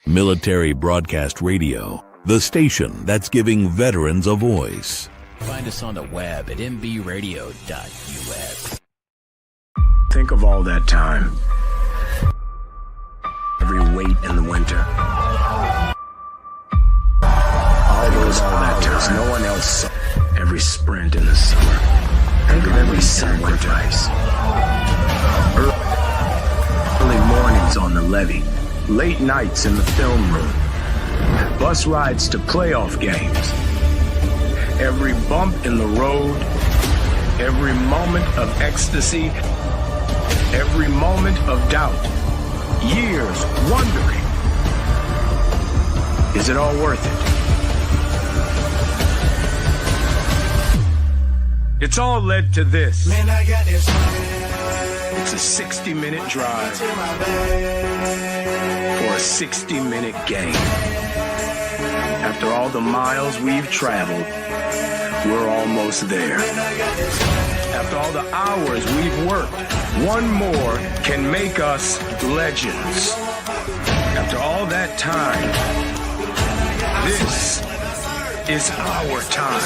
Military Broadcast Radio, the station that's giving veterans a voice. Find us on the web at mbradio.us. Think of all that time. Every wait in the winter. All those hours no one else saw. Every sprint in the summer. Every sacrifice. Early mornings on the levee. Late nights in the film room. Bus rides to playoff games. Every bump in the road. Every moment of ecstasy. Every moment of doubt. Years wondering. Is it all worth it? It's all led to this. Man, I got this. It's a 60-minute drive for a 60-minute game. After all the miles we've traveled, we're almost there. After all the hours we've worked, one more can make us legends. After all that time, this is our time.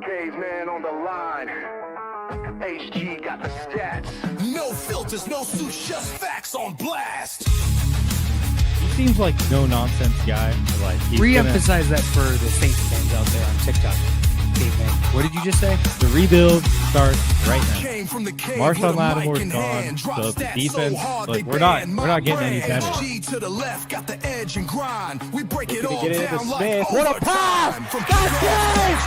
Caveman on the line. HG got the stats. No filters, no suits, just facts on blast. He seems like no nonsense guy. Like re-emphasize that for the Saints fans out there on TikTok. Caveman. What did you just say? The rebuild starts right now. Marshawn Marshawn Lattimore's gone, so the defense, like we're not getting any better. To the left, got the edge and grind. We break it all Get it into down Smith. like What a pass! That's it!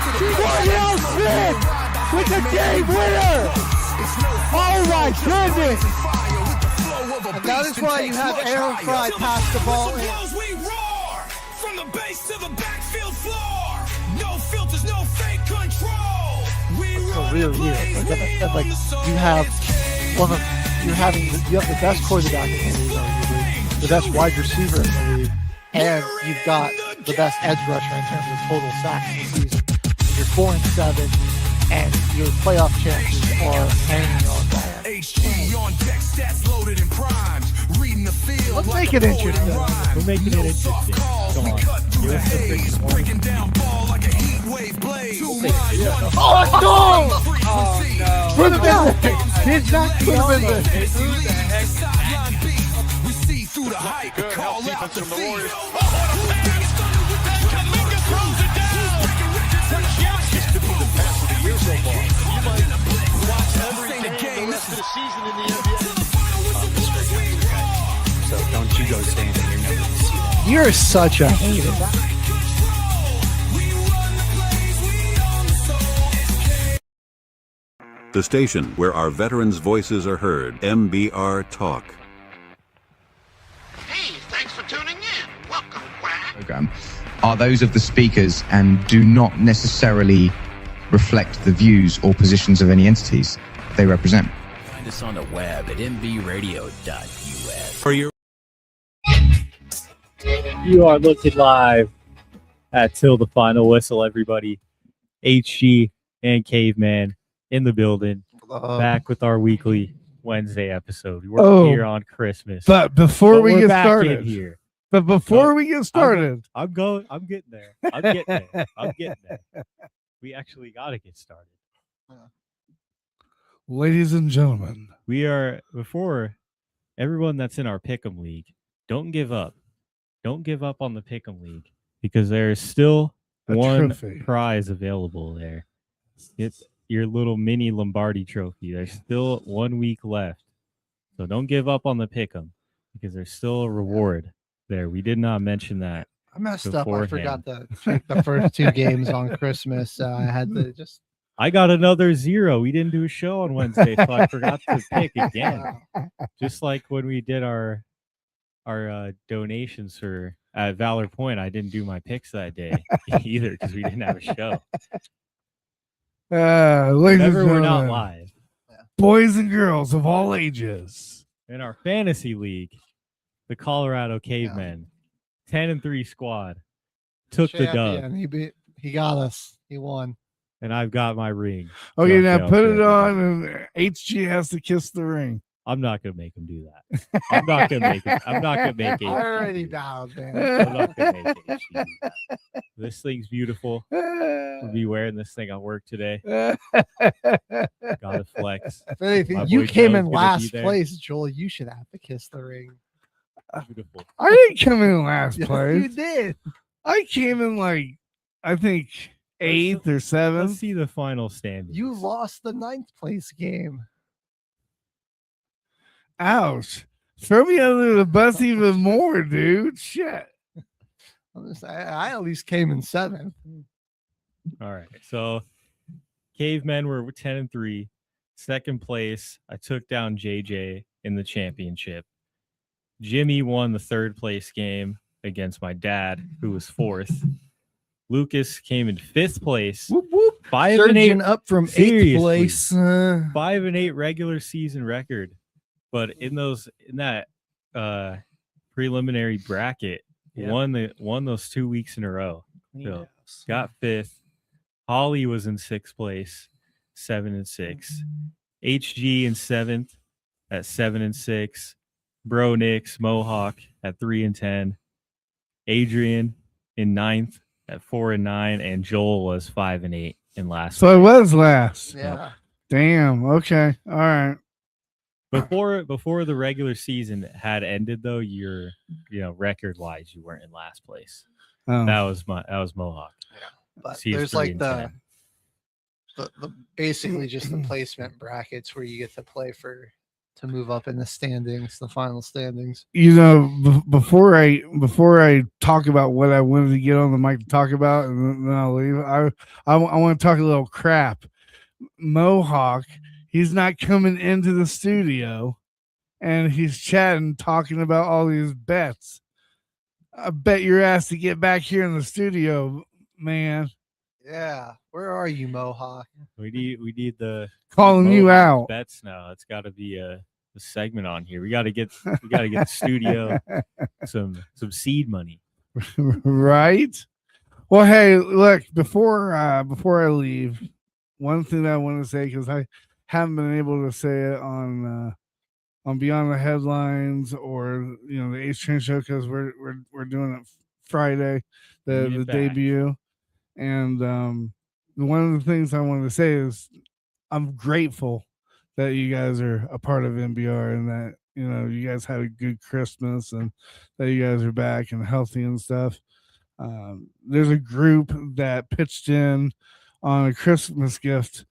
Danielle Smith with the game winner! Oh my goodness! And that is why you have Aaron Fry pass the ball in. We roar from the base to the backfield floor. No filters, no fake control. We So real here. Like you have you have the best quarterback in the league, arguably, the best wide receiver in the league, and you've got the best edge rusher in terms of total sacks in the season. You're 4-7, and your playoff chances are hanging on by it. HG on deck, stats loaded and primed. Reading the field. Let's make it interesting. We're making it interesting. Come on. Give us the freaking one. Breaking down ball like a heat wave blade. Oh, no! Put him in there! Did not put him in there! We see through the hype. Call out the feet. So don't you go saying that you're never going to see that. You're such a hater. The station where our veterans' voices are heard, MBR Talk. Hey, thanks for tuning in. Welcome, Quack. Program are those of the speakers and do not necessarily reflect the views or positions of any entities they represent. Find us on the web at mbradio.us. For your You are looking live at Till the Final Whistle, everybody. HG and Caveman in the building, back with our weekly Wednesday episode. We're here on Christmas. But before we get back started, in here. I'm getting there. I'm getting there. We actually got to get started. ladies and gentlemen, We are, before everyone that's in our Pick'em League, don't give up. don't give up on the Pick'em League because there is still A one trophy. prize available there. It's your little mini Lombardi trophy. There's still 1 week left. So don't give up on the Pick'em because there's still a reward there. We did not mention that. I messed up. I beforehand. forgot to pick the first 2 games on Christmas. I had to just. I got another 0. We didn't do a show on Wednesday, so I forgot to pick again. Just like when we did our donations for at Valor Point, I didn't do my picks that day either because we didn't have a show. Ladies and Whenever we're not gentlemen, live. boys and girls of all ages. In our fantasy league, the Colorado Cavemen, 10-3 squad, took the dub, Champion. He got us. He won. and I've got my ring. Okay, Drunk now out put to it on, everybody. and HG has to kiss the ring. I'm not gonna make him do that. I'm not gonna make it. I'm not gonna make it. I already bowed, man. I'm not gonna make it. do that. This thing's beautiful. I'll be wearing this thing at work today. Gotta flex. If anything, My you boy came Joe's in gonna be last there. place, Joel. You should have to kiss the ring. Beautiful. I didn't come in last Yes, place. you did. I came in I think 8th or Let's 7th. see the final standings. You lost the 9th place game. Ouch. Throw me under the bus even more, dude. Shit. I at least came in 7th. All right. So Cavemen were 10-3. Second place, I took down JJ in the championship. Jimmy won the 3rd place game against my dad, who was 4th. Lucas came in 5th place. Whoop, whoop. 5-8 Surging up from 8th Seriously. place. 5-8 regular season record. But in that preliminary bracket, won those 2 weeks in a row. So got 5th. Holly was in 6th place, 7-6. HG in 7th at 7-6. Bro Nix Mohawk at 3-10. Adrian in 9th at 4-9, and Joel was 5-8 in last. So I was last. Yeah. Damn. Okay. All right. Before the regular season had ended, though, record wise, you weren't in last place. Oh. That was Mohawk. But So he's there's like 3-10. the basically just the placement brackets where you get to play to move up in the standings, the final standings. Before I talk about what I wanted to get on the mic to talk about, and then I'll leave. I want to talk a little crap. Mohawk, he's not coming into the studio, and he's chatting, talking about all these bets. I bet your ass to get back here in the studio, man. Yeah. Where are you, Mohawk? We need the Calling you Mohawk out. bets now. It's got to be a segment on here. We got to get the studio some seed money. Right? Well, hey, look, before I leave, one thing that I want to say, because I haven't been able to say it on Beyond the Headlines or the H Train Show, because we're doing it Friday, the debut. And one of the things I wanted to say is I'm grateful that you guys are a part of NBR, and that you guys had a good Christmas, and that you guys are back and healthy and stuff. There's a group that pitched in on a Christmas gift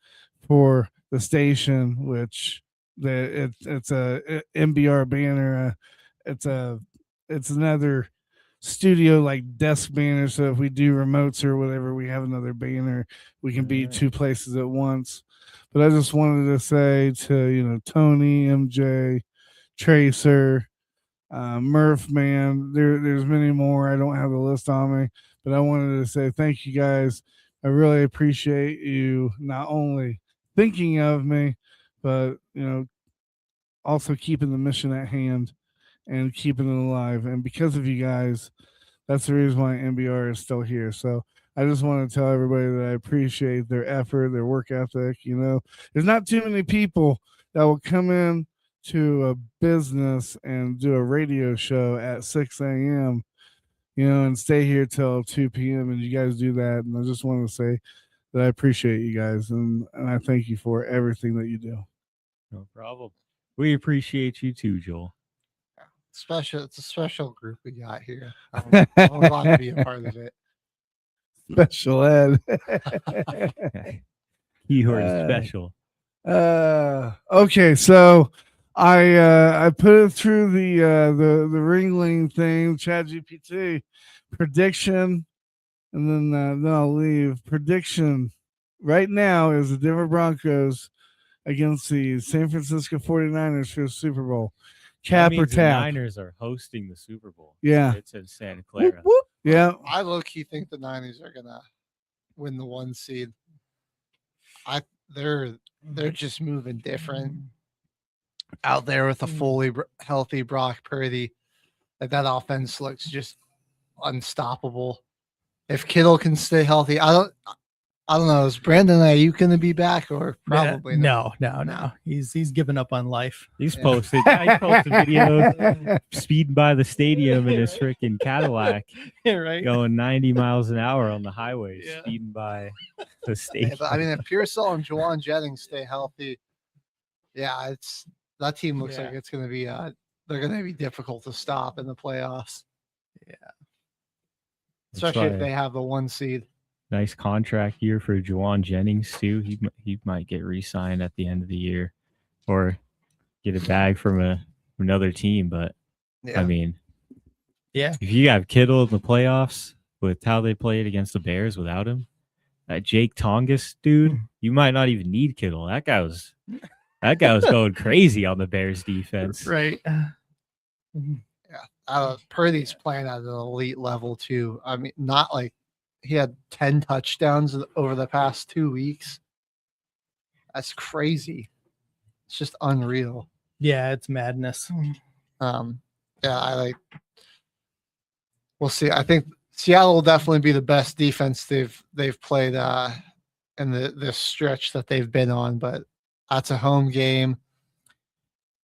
for the station, which it's a NBR banner. It's another studio like desk banner, so if we do remotes or whatever, we have another banner. We can be 2 places at once. But I just wanted to say to Tony, MJ, Tracer, Murph, man, there's many more. I don't have the list on me, but I wanted to say thank you guys. I really appreciate you not only thinking of me, but also keeping the mission at hand and keeping it alive. And because of you guys, that's the reason why NBR is still here. So I just want to tell everybody that I appreciate their effort, their work ethic. There's not too many people that will come in to a business and do a radio show at 6 a.m., and stay here till 2 p.m. And you guys do that. And I just want to say that I appreciate you guys, and I thank you for everything that you do. No problem. We appreciate you too, Joel. It's a special group we got here. I'm glad to be a part of it. Special ed. You are special. Okay, so I put it through the Ringling thing, ChatGPT prediction, and then I'll leave. Prediction right now is the Denver Broncos against the San Francisco 49ers for the Super Bowl. Cap or The tap? Niners are hosting the Super Bowl. Yeah. It's in Santa Clara. Whoop, whoop. Yeah. I low-key think the Niners are gonna win the 1 seed. They're just moving different out there with a fully healthy Brock Purdy. Like that offense looks just unstoppable. If Kittle can stay healthy, I don't know. Is Brandon Ayuk going to be back or probably no? He's given up on life. He's posted videos speeding by the stadium in his freaking Cadillac, right? Going 90 miles an hour on the highway, speeding by the stadium. Yeah, but I mean, if Pearsall and Juwan Jennings stay healthy, that team looks like it's going to be they're going to be difficult to stop in the playoffs. Yeah, especially if they have the 1 seed. Nice contract year for Juwan Jennings too. He might get re-signed at the end of the year, or get a bag from another team. But I mean, if you have Kittle in the playoffs with how they played against the Bears without him, that Jake Tongas dude, you might not even need Kittle. That guy was going crazy on the Bears defense. Right. Purdy's playing at an elite level too. I mean, not like he had 10 touchdowns over the past 2 weeks. That's crazy. It's just unreal. Yeah, it's madness. We'll see. I think Seattle will definitely be the best defense they've played in this stretch that they've been on, but that's a home game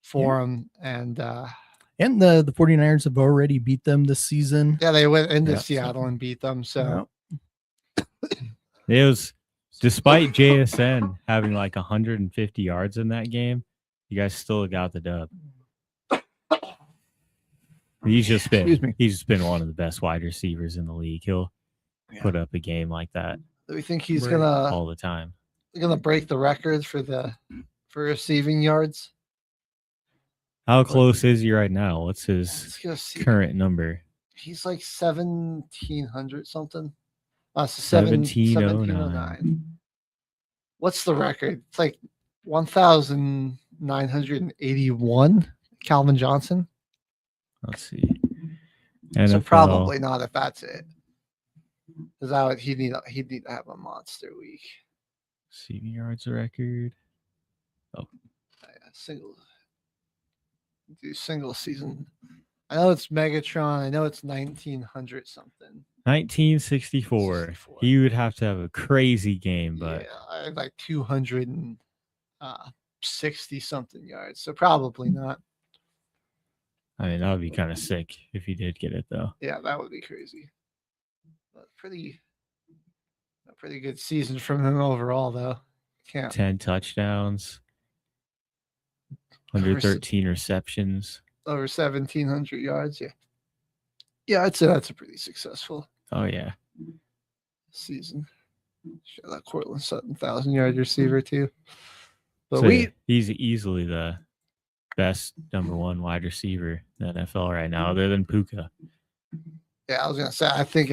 for them. And the 49ers have already beat them this season. Yeah, they went into Seattle and beat them. So it was, despite JSN having like 150 yards in that game, you guys still got the dub. He's just been one of the best wide receivers in the league. He'll put up a game like that. Do we think he's gonna all the time? Gonna break the records for receiving yards? How close is he right now? What's his current number? He's like 1,700 something. 1709. What's the record? It's like 1,981. Calvin Johnson. Let's see. So probably not if that's it. Because he'd need to have a monster week. Receiving yards record. Oh, single season. I know it's Megatron. I know it's 1900 something. 1964. He would have to have a crazy game, but I had like 260 something yards. So probably not. I mean, that would be kind of sick if he did get it, though. Yeah, that would be crazy. But a pretty good season from him overall, though. 10 touchdowns, 113 receptions, over 1,700 yards. Yeah, I'd say that's a pretty successful. Oh yeah, season. Shout out Cortland Sutton, 1,000-yard receiver too. But so he's easily the best number one wide receiver in the NFL right now, other than Puka. Yeah, I was gonna say I think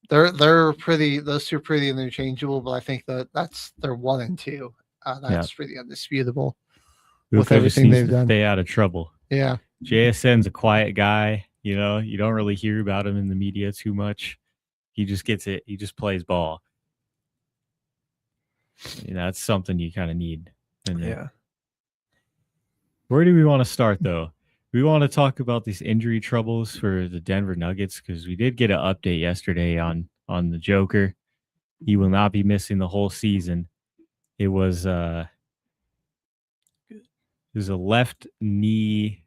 they're pretty. Those two are pretty interchangeable, but I think that's they're 1 and 2. That's pretty undisputable with everything they've done. Stay out of trouble. Yeah, JSN's a quiet guy. You know, you don't really hear about him in the media too much. He just gets it. He just plays ball. You know, that's something you kind of need. Yeah. Where do we want to start, though? We want to talk about these injury troubles for the Denver Nuggets because we did get an update yesterday on the Joker. He will not be missing the whole season. It was a left knee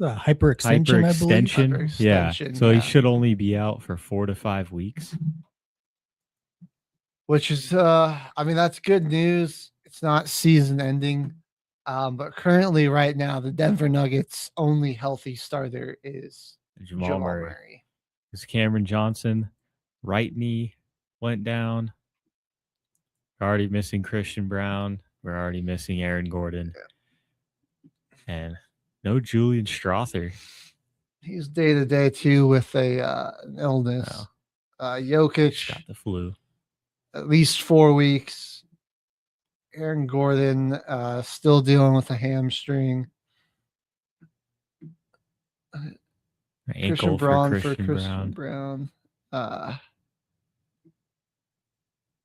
hyperextension, I believe. Hyperextension, so he should only be out for 4 to 5 weeks. Which is, I mean, that's good news. It's not season ending. But currently, right now, the Denver Nuggets' only healthy starter is Jamal Murray. Because Cameron Johnson, right knee went down. We're already missing Christian Brown. We're already missing Aaron Gordon. And no Julian Strother. He's day to day too with an illness. Jokic got the flu. At least 4 weeks. Aaron Gordon still dealing with a hamstring. Ankle for Christian Brown.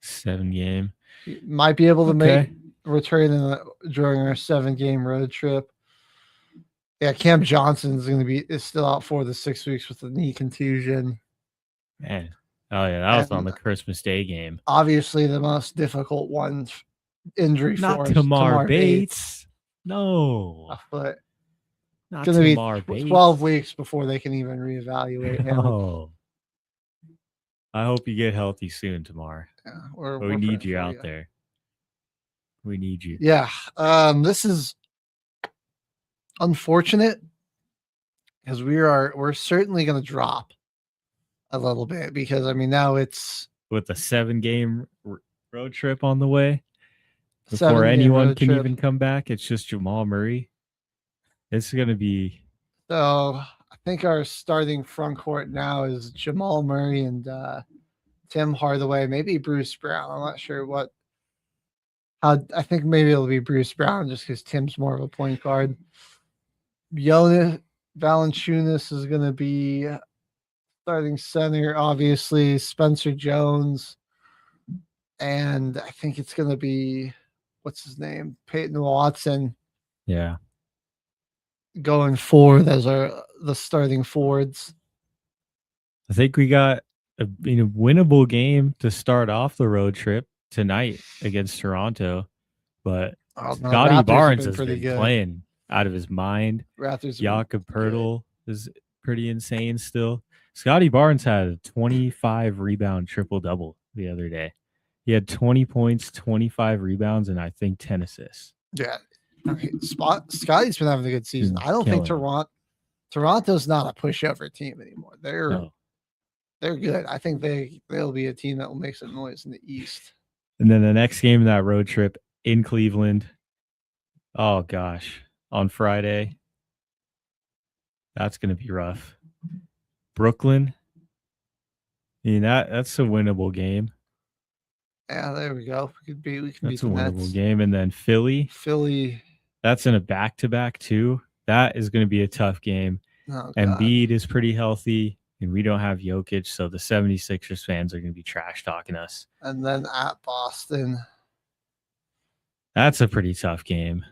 7-game. He might be able to return during our 7-game road trip. Yeah, Cam Johnson's is still out for the 6 weeks with a knee contusion. Man. Oh, yeah, that was on the Christmas Day game. Obviously, the most difficult one injury Not for us. Tamar Bates. No. But not going to Tamar be Bates. 12 weeks before they can even reevaluate him. Oh. I hope you get healthy soon, Tamar. Yeah, we need you out there. We need you. Yeah. This is unfortunate because we're certainly going to drop a little bit because now it's with a 7-game road trip on the way before anyone can even come back. It's just Jamal Murray. It's going to be. So I think our starting front court now is Jamal Murray and Tim Hardaway, maybe Bruce Brown. I'm not sure I think maybe it'll be Bruce Brown just because Tim's more of a point guard. Jonas Valanciunas is going to be starting center, obviously. Spencer Jones. And I think it's going to be, what's his name? Peyton Watson. Yeah. Going forward as the starting forwards. I think we got a winnable game to start off the road trip tonight against Toronto. But Scotty Barnes has been playing out of his mind. Jakob Poeltl is pretty insane still. Scotty Barnes had a 25 rebound triple-double the other day. He had 20 points, 25 rebounds, and I think 10 assists. Yeah. Okay. Scotty's been having a good season. I don't think Toronto's not a pushover team anymore. They're good. I think they'll be a team that will make some noise in the East. And then the next game of that road trip in Cleveland. Oh gosh, on Friday. That's going to be rough. Brooklyn. That's a winnable game. Yeah, there we go. We can beat That's a winnable game. And then Philly. That's in a back-to-back too. That is going to be a tough game. Oh, Embiid is pretty healthy, and we don't have Jokic, so the 76ers fans are going to be trash-talking us. And then at Boston. That's a pretty tough game.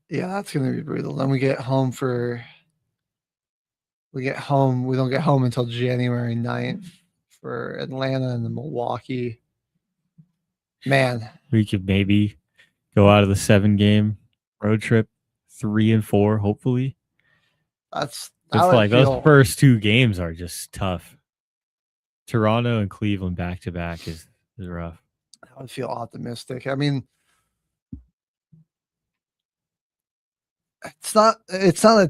Yeah, that's going to be brutal. Then we don't get home until January 9th for Atlanta and then Milwaukee. Man. We could maybe go out of the 7-game road trip 3-4, hopefully. It's like those first 2 games are just tough. Toronto and Cleveland back-to-back is rough. I would feel optimistic. It's not a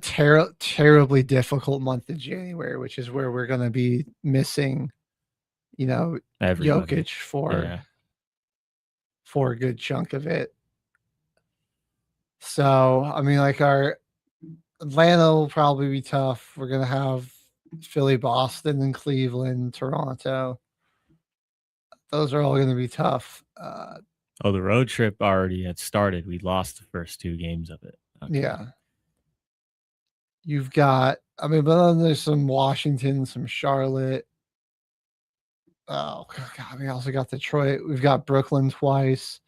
terribly difficult month in January, which is where we're going to be missing, Jokic for a good chunk of it. So, our Atlanta will probably be tough. We're going to have Philly, Boston, and Cleveland, Toronto. Those are all going to be tough. The road trip already had started. We lost the first 2 games of it. Okay. Yeah. You've got, but then there's some Washington, some Charlotte. Oh, God. We also got Detroit. We've got Brooklyn twice.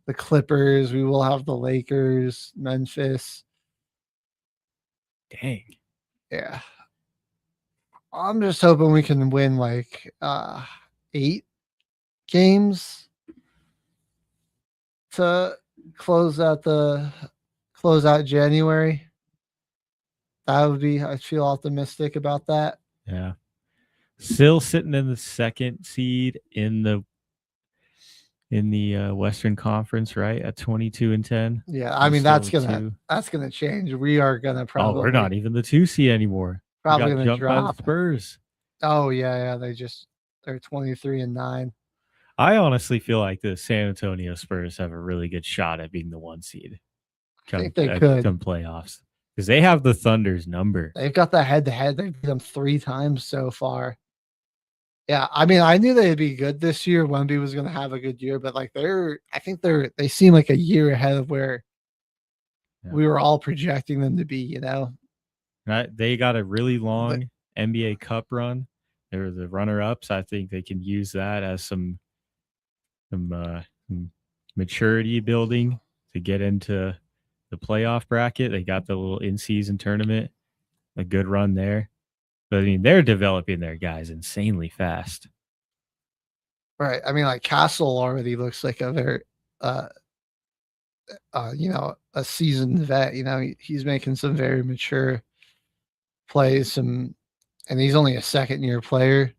The Clippers. We will have the Lakers, Memphis. Dang. Yeah. I'm just hoping we can win 8 games to close out January. I feel optimistic about that. Yeah. Still sitting in the 2nd seed in the in the Western Conference, right? At 22-10. Yeah, I mean that's gonna change. We are gonna probably. Oh, we're not even the 2 seed anymore. Probably we got gonna jumped by the drop. Spurs. Oh yeah. They're 23-9. I honestly feel like the San Antonio Spurs have a really good shot at being the 1 seed. I think they could come playoffs because they have the Thunder's number. They've got the head-to-head. They've beat them 3 times so far. Yeah, I mean, I knew they'd be good this year. Wemby was going to have a good year, but like they seem like a year ahead of where we were all projecting them to be. You know, They got a really long NBA Cup run. They were the runner-ups. I think they can use that as some maturity building to get into the playoff bracket. They got the little in-season tournament, a good run there. But I mean, they're developing their guys insanely fast. Right. I mean, like Castle already looks like a very, a seasoned vet. You know, he's making some very mature plays. And he's only a second-year player.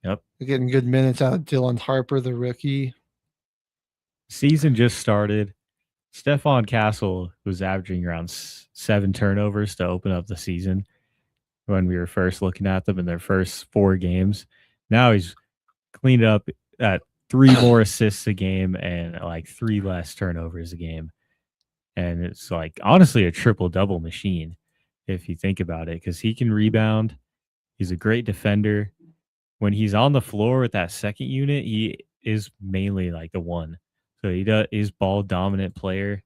Yep, they're getting good minutes out of Dylan Harper, the rookie. Season just started. Stephon Castle was averaging around 7 turnovers to open up the season when we were first looking at them in their first 4 games. Now he's cleaned up at 3 more assists a game and like 3 less turnovers a game. And it's like honestly a triple-double machine if you think about it, because he can rebound. He's a great defender. When he's on the floor with that second unit, he is mainly like the 1. So he's ball dominant player.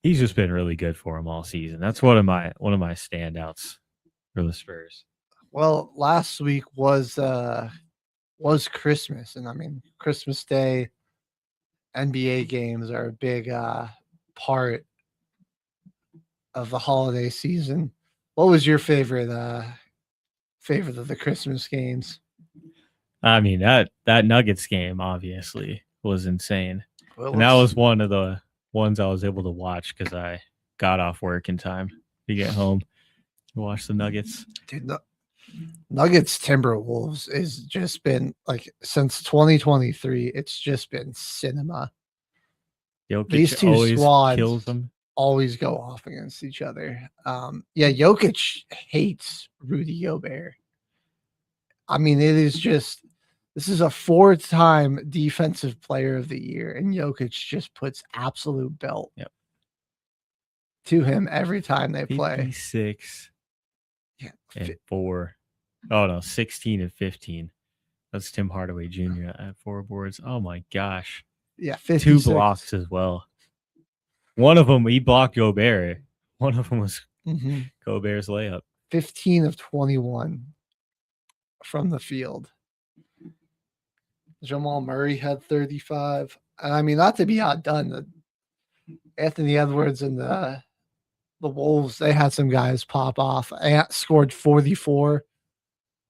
He's just been really good for him all season. That's one of my standouts for the Spurs. Well, last week was Christmas, and I mean Christmas Day NBA games are a big part of the holiday season. What was your favorite of the Christmas games? I mean, that Nuggets game obviously was insane. And that was one of the ones I was able to watch because I got off work in time to get home to watch the Nuggets. Dude, Nuggets Timberwolves has just been like since 2023. It's just been cinema. Jokic These two squads kills them. Always go off against each other. Jokic hates Rudy Gobert. I mean, this is a 4-time defensive player of the year, and Jokic just puts absolute belt to him every time they play. 56 and 4. Oh, no, 16 and 15. That's Tim Hardaway Jr. at 4 boards. Oh, my gosh. Yeah, 56. 2 blocks as well. One of them, he blocked Gobert. One of them was Gobert's layup. 15 of 21 from the field. Jamal Murray had 35. And I mean, not to be outdone, Anthony Edwards and the Wolves, they had some guys pop off. Ant scored 44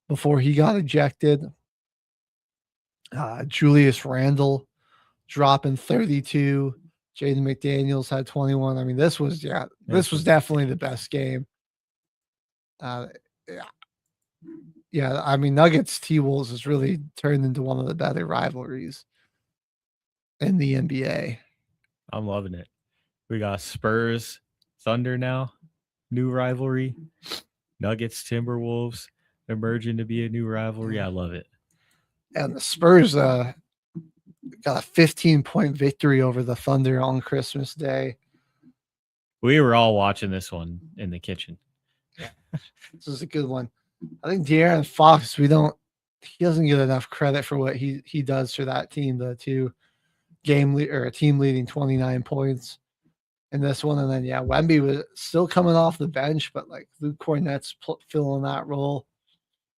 before he got ejected. Julius Randle dropping 32. Jaden McDaniels had 21. I mean, this was definitely the best game. I mean, Nuggets T-Wolves has really turned into one of the better rivalries in the NBA. I'm loving it. We got Spurs Thunder now, new rivalry. Nuggets Timberwolves emerging to be a new rivalry. I love it. And the Spurs got a 15-point victory over the Thunder on Christmas Day. We were all watching this one in the kitchen. Yeah, this is a good one. I think De'Aaron Fox, he doesn't get enough credit for what he does for that team. The team leading 29 points in this one. And then, Wemby was still coming off the bench, but like Luke Cornett's filling that role,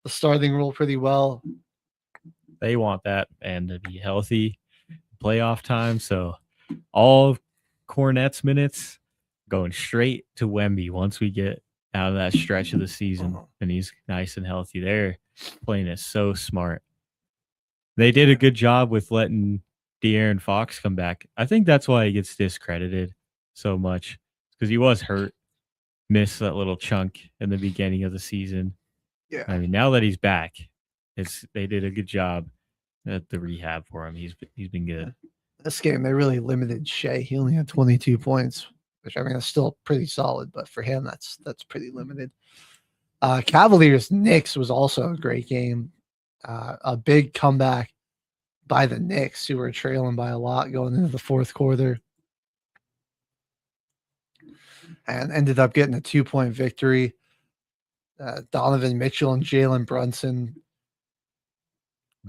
the starting role pretty well. They want that and to be healthy playoff time. So all of Cornett's minutes going straight to Wemby once we get out of that stretch of the season and he's nice and healthy. They're playing it so smart. They did a good job with letting De'Aaron Fox come back. I think that's why he gets discredited so much, because he was hurt, missed that little chunk in the beginning of the season. Yeah. I mean, now that he's back, they did a good job at the rehab for him. He's been good. This game, they really limited Shea. He only had 22 points, which I mean is still pretty solid, but for him, that's pretty limited. Cavaliers Knicks was also a great game. A big comeback by the Knicks, who were trailing by a lot going into the fourth quarter, and ended up getting a 2-point victory. Donovan Mitchell and Jalen Brunson,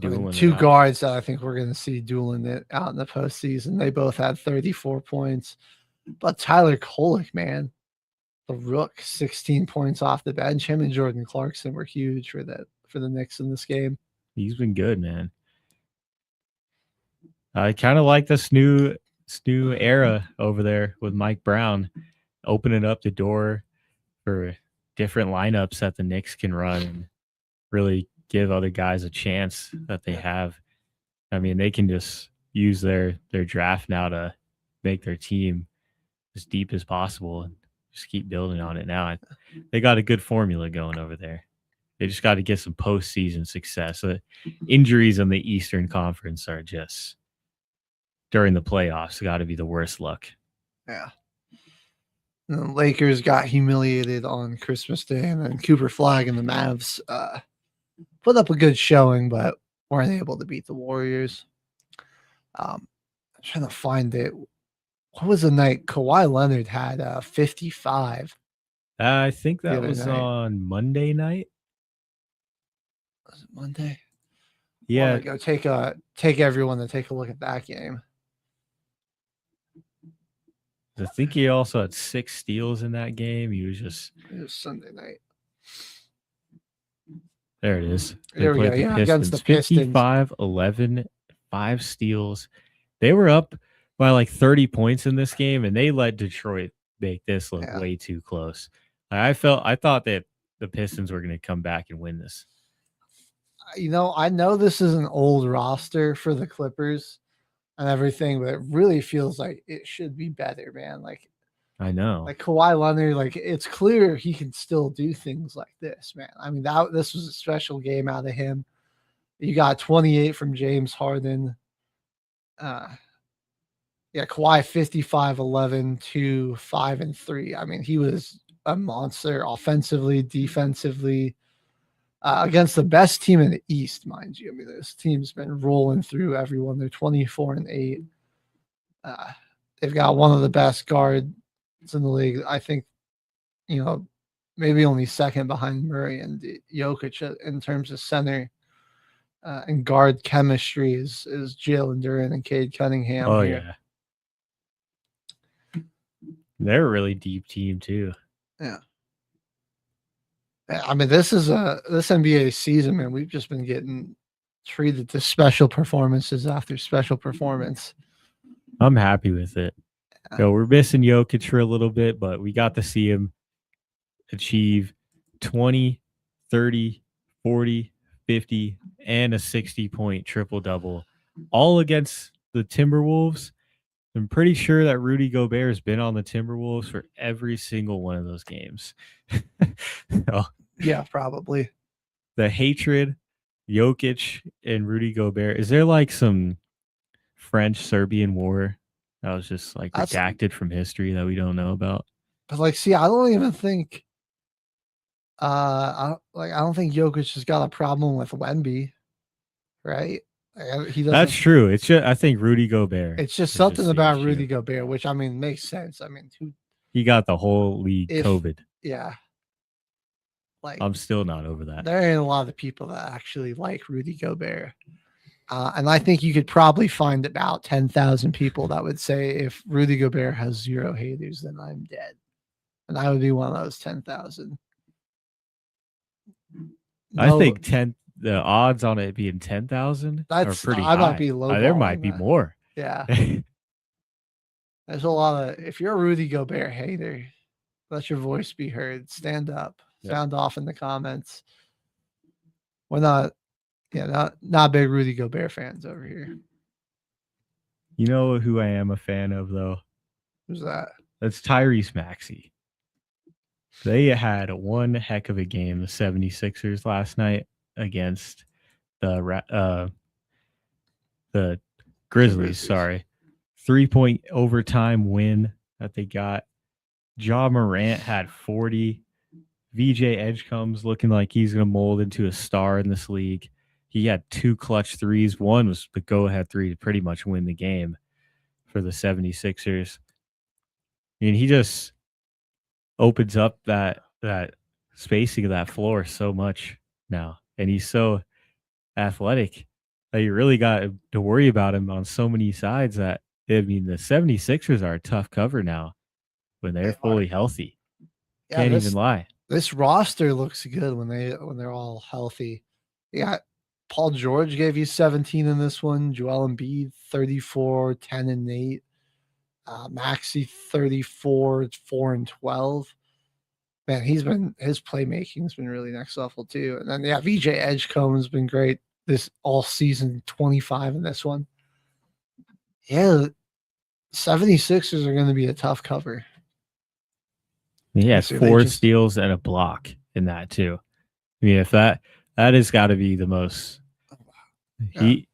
two guards that I think we're going to see dueling it out in the postseason. They both had 34 points. But Tyler Kolek, man, the rook, 16 points off the bench. Him and Jordan Clarkson were huge for the Knicks in this game. He's been good, man. I kind of like this new era over there with Mike Brown opening up the door for different lineups that the Knicks can run and really give other guys a chance that they have. I mean, they can just use their draft now to make their team as deep as possible and just keep building on it now. They got a good formula going over there. They just got to get some postseason success. The injuries in the Eastern Conference are just during the playoffs got to be the worst luck. Yeah. And the Lakers got humiliated on Christmas Day, and then Cooper Flag and the Mavs put up a good showing, but weren't able to beat the Warriors. I'm trying to find it. What was the night Kawhi Leonard had 55? I think that was on Monday night. Was it Monday? Yeah. Go take everyone to take a look at that game. I think he also had 6 steals in that game. It was Sunday night. There it is. There we go. Yeah, against the Pistons. 55, 11, 5 steals. They were up by like 30 points in this game, and they let Detroit make this look way too close. I thought that the Pistons were going to come back and win this. I know this is an old roster for the Clippers and everything, but it really feels like it should be better, man. Like, I know. Like Kawhi Leonard, like it's clear he can still do things like this, man. I mean, this was a special game out of him. You got 28 from James Harden. Kawhi 55, 11, 2, 5, and 3. I mean, he was a monster offensively, defensively, against the best team in the East, mind you. I mean, this team's been rolling through everyone. They're 24-8. They've got one of the best guards in the league. I think, maybe only second behind Murray and Jokic in terms of center and guard chemistry is Jalen Duren and Cade Cunningham. Oh, here. yeah. They're a really deep team, too. Yeah. I mean, this NBA season, man, we've just been getting treated to special performances after special performance. I'm happy with it. So we're missing Jokic for a little bit, but we got to see him achieve 20, 30, 40, 50, and a 60-point triple-double, all against the Timberwolves. I'm pretty sure that Rudy Gobert has been on the Timberwolves for every single one of those games. Yeah, probably. The hatred, Jokic and Rudy Gobert. Is there like some French-Serbian war that was just like redacted from history that we don't know about? But I don't even think I don't think Jokic has got a problem with Wemby, right? He doesn't. That's true. It's just, I think Rudy Gobert. It's just something about Rudy Gobert, which I mean makes sense. I mean, he got the whole league COVID. Yeah. I'm still not over that. There ain't a lot of people that actually like Rudy Gobert. And I think you could probably find about 10,000 people that would say if Rudy Gobert has 0 haters, then I'm dead. And I would be one of those 10,000. I think the odds on it being 10,000 are pretty high. I might be low. There might be more. Yeah. There's a lot of, if you're a Rudy Gobert hater, let your voice be heard. Stand up. Sound off in the comments. We're not big Rudy Gobert fans over here. You know who I am a fan of, though? Who's that? That's Tyrese Maxey. They had one heck of a game, the 76ers last night, against the The Grizzlies, sorry. 3-point overtime win that they got. Ja Morant had 40. VJ Edgecombe's looking like he's going to mold into a star in this league. He had 2 clutch threes. One was the go-ahead three to pretty much win the game for the 76ers. I mean, he just opens up that spacing of that floor so much now. And he's so athletic that you really got to worry about him on so many sides that, I mean, the 76ers are a tough cover now when they're fully healthy. Yeah, Can't even lie. This roster looks good when they're all healthy. Yeah, Paul George gave you 17 in this one. Joel Embiid 34, 10 and 8. Maxey 34, 4 and 12. Man, his playmaking's been really next level too. And then VJ Edgecombe has been great this all season, 25 in this one. Yeah, 76ers are going to be a tough cover. He has 4 steals and a block in that too. I mean, if that has got to be the most. He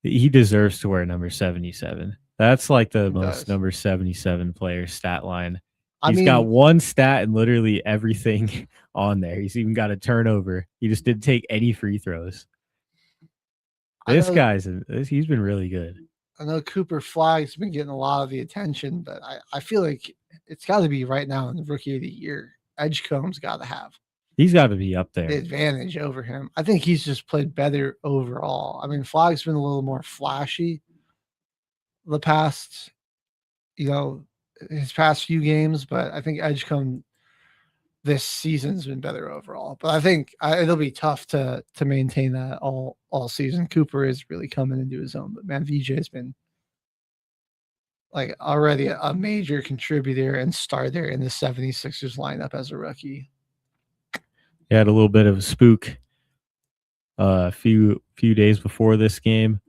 deserves to wear number 77. That's like the most number 77 player stat line. He's got one stat and literally everything on there. He's even got a turnover. He just didn't take any free throws. He's been really good. I know Cooper Flagg's been getting a lot of the attention, but I feel like it's got to be right now in the Rookie of the Year. Edgecombe's got to have. He's got to be up there. The advantage over him. I think he's just played better overall. I mean, Flagg's been a little more flashy the past, his past few games, but I think Edgecombe this season's been better overall. But I think it'll be tough to maintain that all season. Cooper is really coming into his own, but man, VJ has been like already a major contributor and starter in the 76ers lineup as a rookie. He had a little bit of a spook a few days before this game.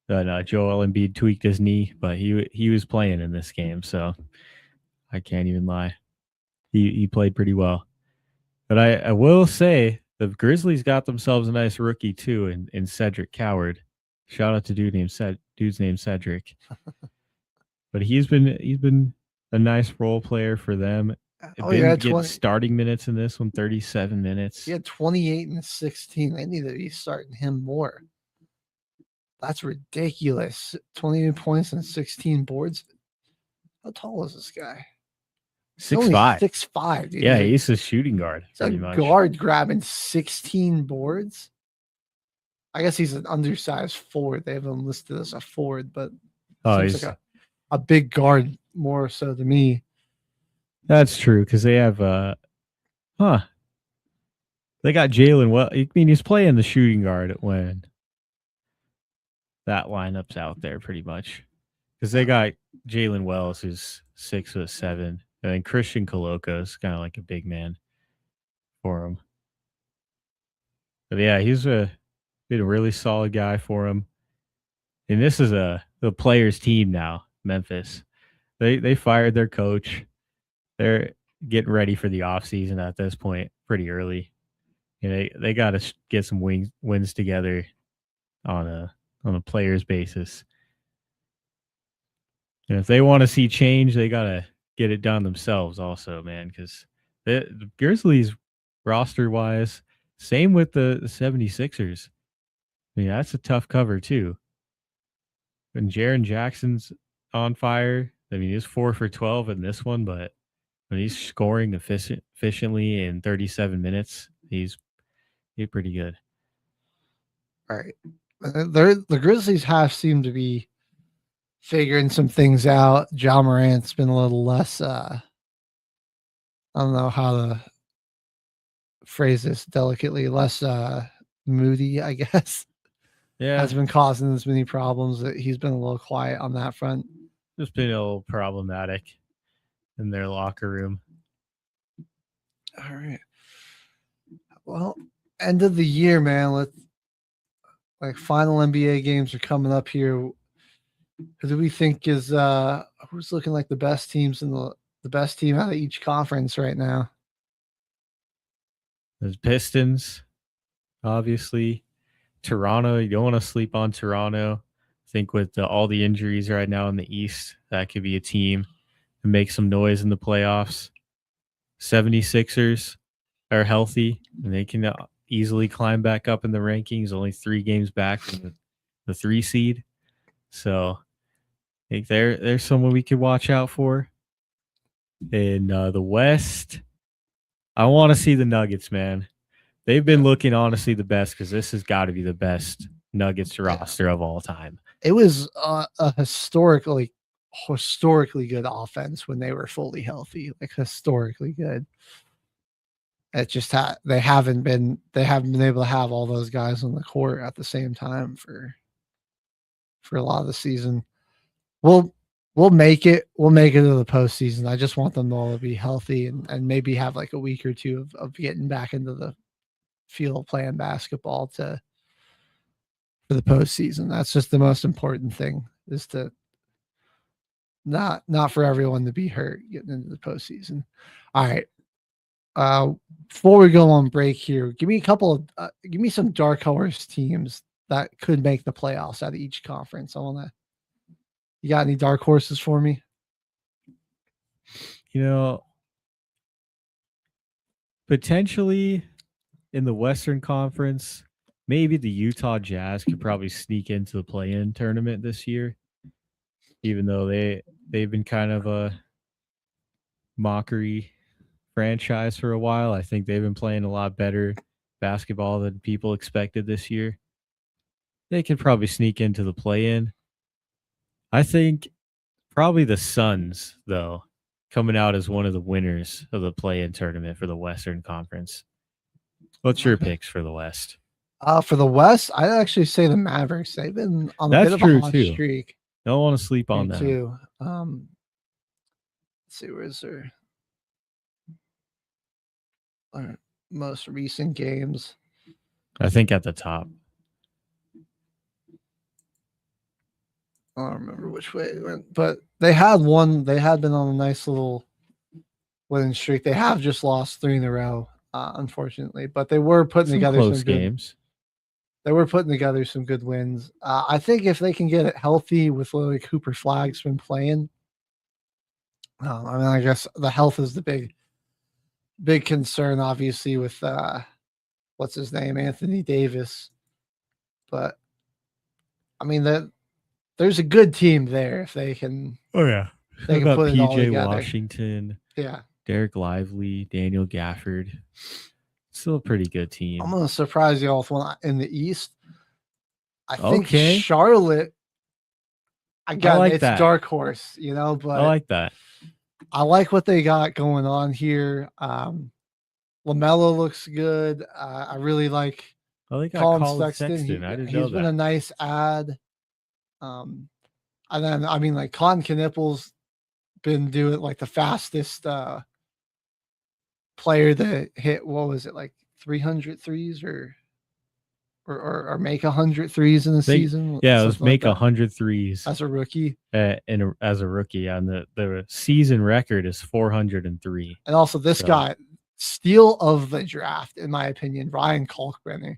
Joel Embiid tweaked his knee, but he was playing in this game, so I can't even lie. He played pretty well. But I will say the Grizzlies got themselves a nice rookie too in Cedric Coward. Shout out to dude's named Cedric. But he's been a nice role player for them. Getting starting minutes in this one, 37 minutes. He had 28 and 16. They need to be starting him more. That's ridiculous. 28 points and 16 boards. How tall is this guy? 6'5". 6'5", dude. Yeah, he's a shooting guard. He's a guard grabbing 16 boards. I guess he's an undersized forward. They have him listed as a forward, but seems like a big guard more so to me. That's true because they have they got Jalen. Well, I mean, he's playing the shooting guard when that lineup's out there pretty much because they got Jalen Wells, who's 6'7", and then Christian Coloco is kind of like a big man for him. But yeah, he's been a really solid guy for him. And this is the players' team now, Memphis. They fired their coach. They're getting ready for the offseason at this point pretty early. They got to get some wins together on a players basis. And if they want to see change, they got to get it done themselves also, man, because the Grizzlies roster-wise, same with the 76ers. I mean, that's a tough cover too. And Jaren Jackson's on fire. I mean, he's 4 for 12 in this one, but when he's scoring efficiently in 37 minutes, he's pretty good. All right. The Grizzlies have seemed to be figuring some things out. Ja Morant's been a little less, I don't know how to phrase this delicately, less moody, I guess. Yeah. Has been causing as many problems that he's been a little quiet on that front. Just been a little problematic in their locker room. All right. Well, end of the year, man. Final NBA games are coming up here. Who do we think is who's looking like the best teams in the best team out of each conference right now? There's Pistons, obviously. Toronto, you don't want to sleep on Toronto. think with all the injuries right now in the East, that could be a team to make some noise in the playoffs. 76ers are healthy, and they can easily climb back up in the rankings, only 3 games back from the 3 seed. So I think there's someone we could watch out for. In the West, I want to see the Nuggets, man. They've been looking honestly the best because this has got to be the best Nuggets roster of all time. It was a historically good offense when they were fully healthy, like historically good. It just they haven't been able to have all those guys on the court at the same time for a lot of the season. We'll make it to the postseason. I just want them all to be healthy and maybe have like a week or two of getting back into the field playing basketball for the postseason. That's just the most important thing, is to not for everyone to be hurt getting into the postseason. All right. Before we go on break here, give me some dark horse teams that could make the playoffs out of each conference. You got any dark horses for me? Potentially in the Western Conference, maybe the Utah Jazz could probably sneak into the play-in tournament this year, even though they've been kind of a mockery franchise for a while. I think they've been playing a lot better basketball than people expected this year. They could probably sneak into the play-in. I think probably the Suns, though, coming out as one of the winners of the play-in tournament for the Western Conference. What's your picks for the West? For the West, I'd actually say the Mavericks. They've been on a bit of a hot streak. Don't want to sleep on them. Too. Let's see, where's their most recent games? I think at the top. I don't remember which way it went, but they had been on a nice little winning streak. They have just lost 3 in a row, unfortunately, but they were putting together close games. They were putting together some good wins. I think if they can get it healthy with like Cooper Flag's been playing, I guess the health is the big concern, obviously, with what's his name, Anthony Davis. But I mean there's a good team there if they can. Oh yeah, they can put it all PJ together. Washington, Yeah, Derek Lively, Daniel Gafford. Still a pretty good team. I'm gonna surprise you all with one in the East. I think Charlotte. It's dark horse, but I like that. I like what they got going on here. LaMelo looks good. I really like Colin Sexton. He's been a nice add. And then like Con Knippel's been doing like the fastest player that hit, what was it, like 300 threes or make 100 threes in the season? Yeah, it was make 100 threes as a rookie. As a rookie, and the season record is 403. And also this guy, steal of the draft, in my opinion, Ryan Kalkbrenner,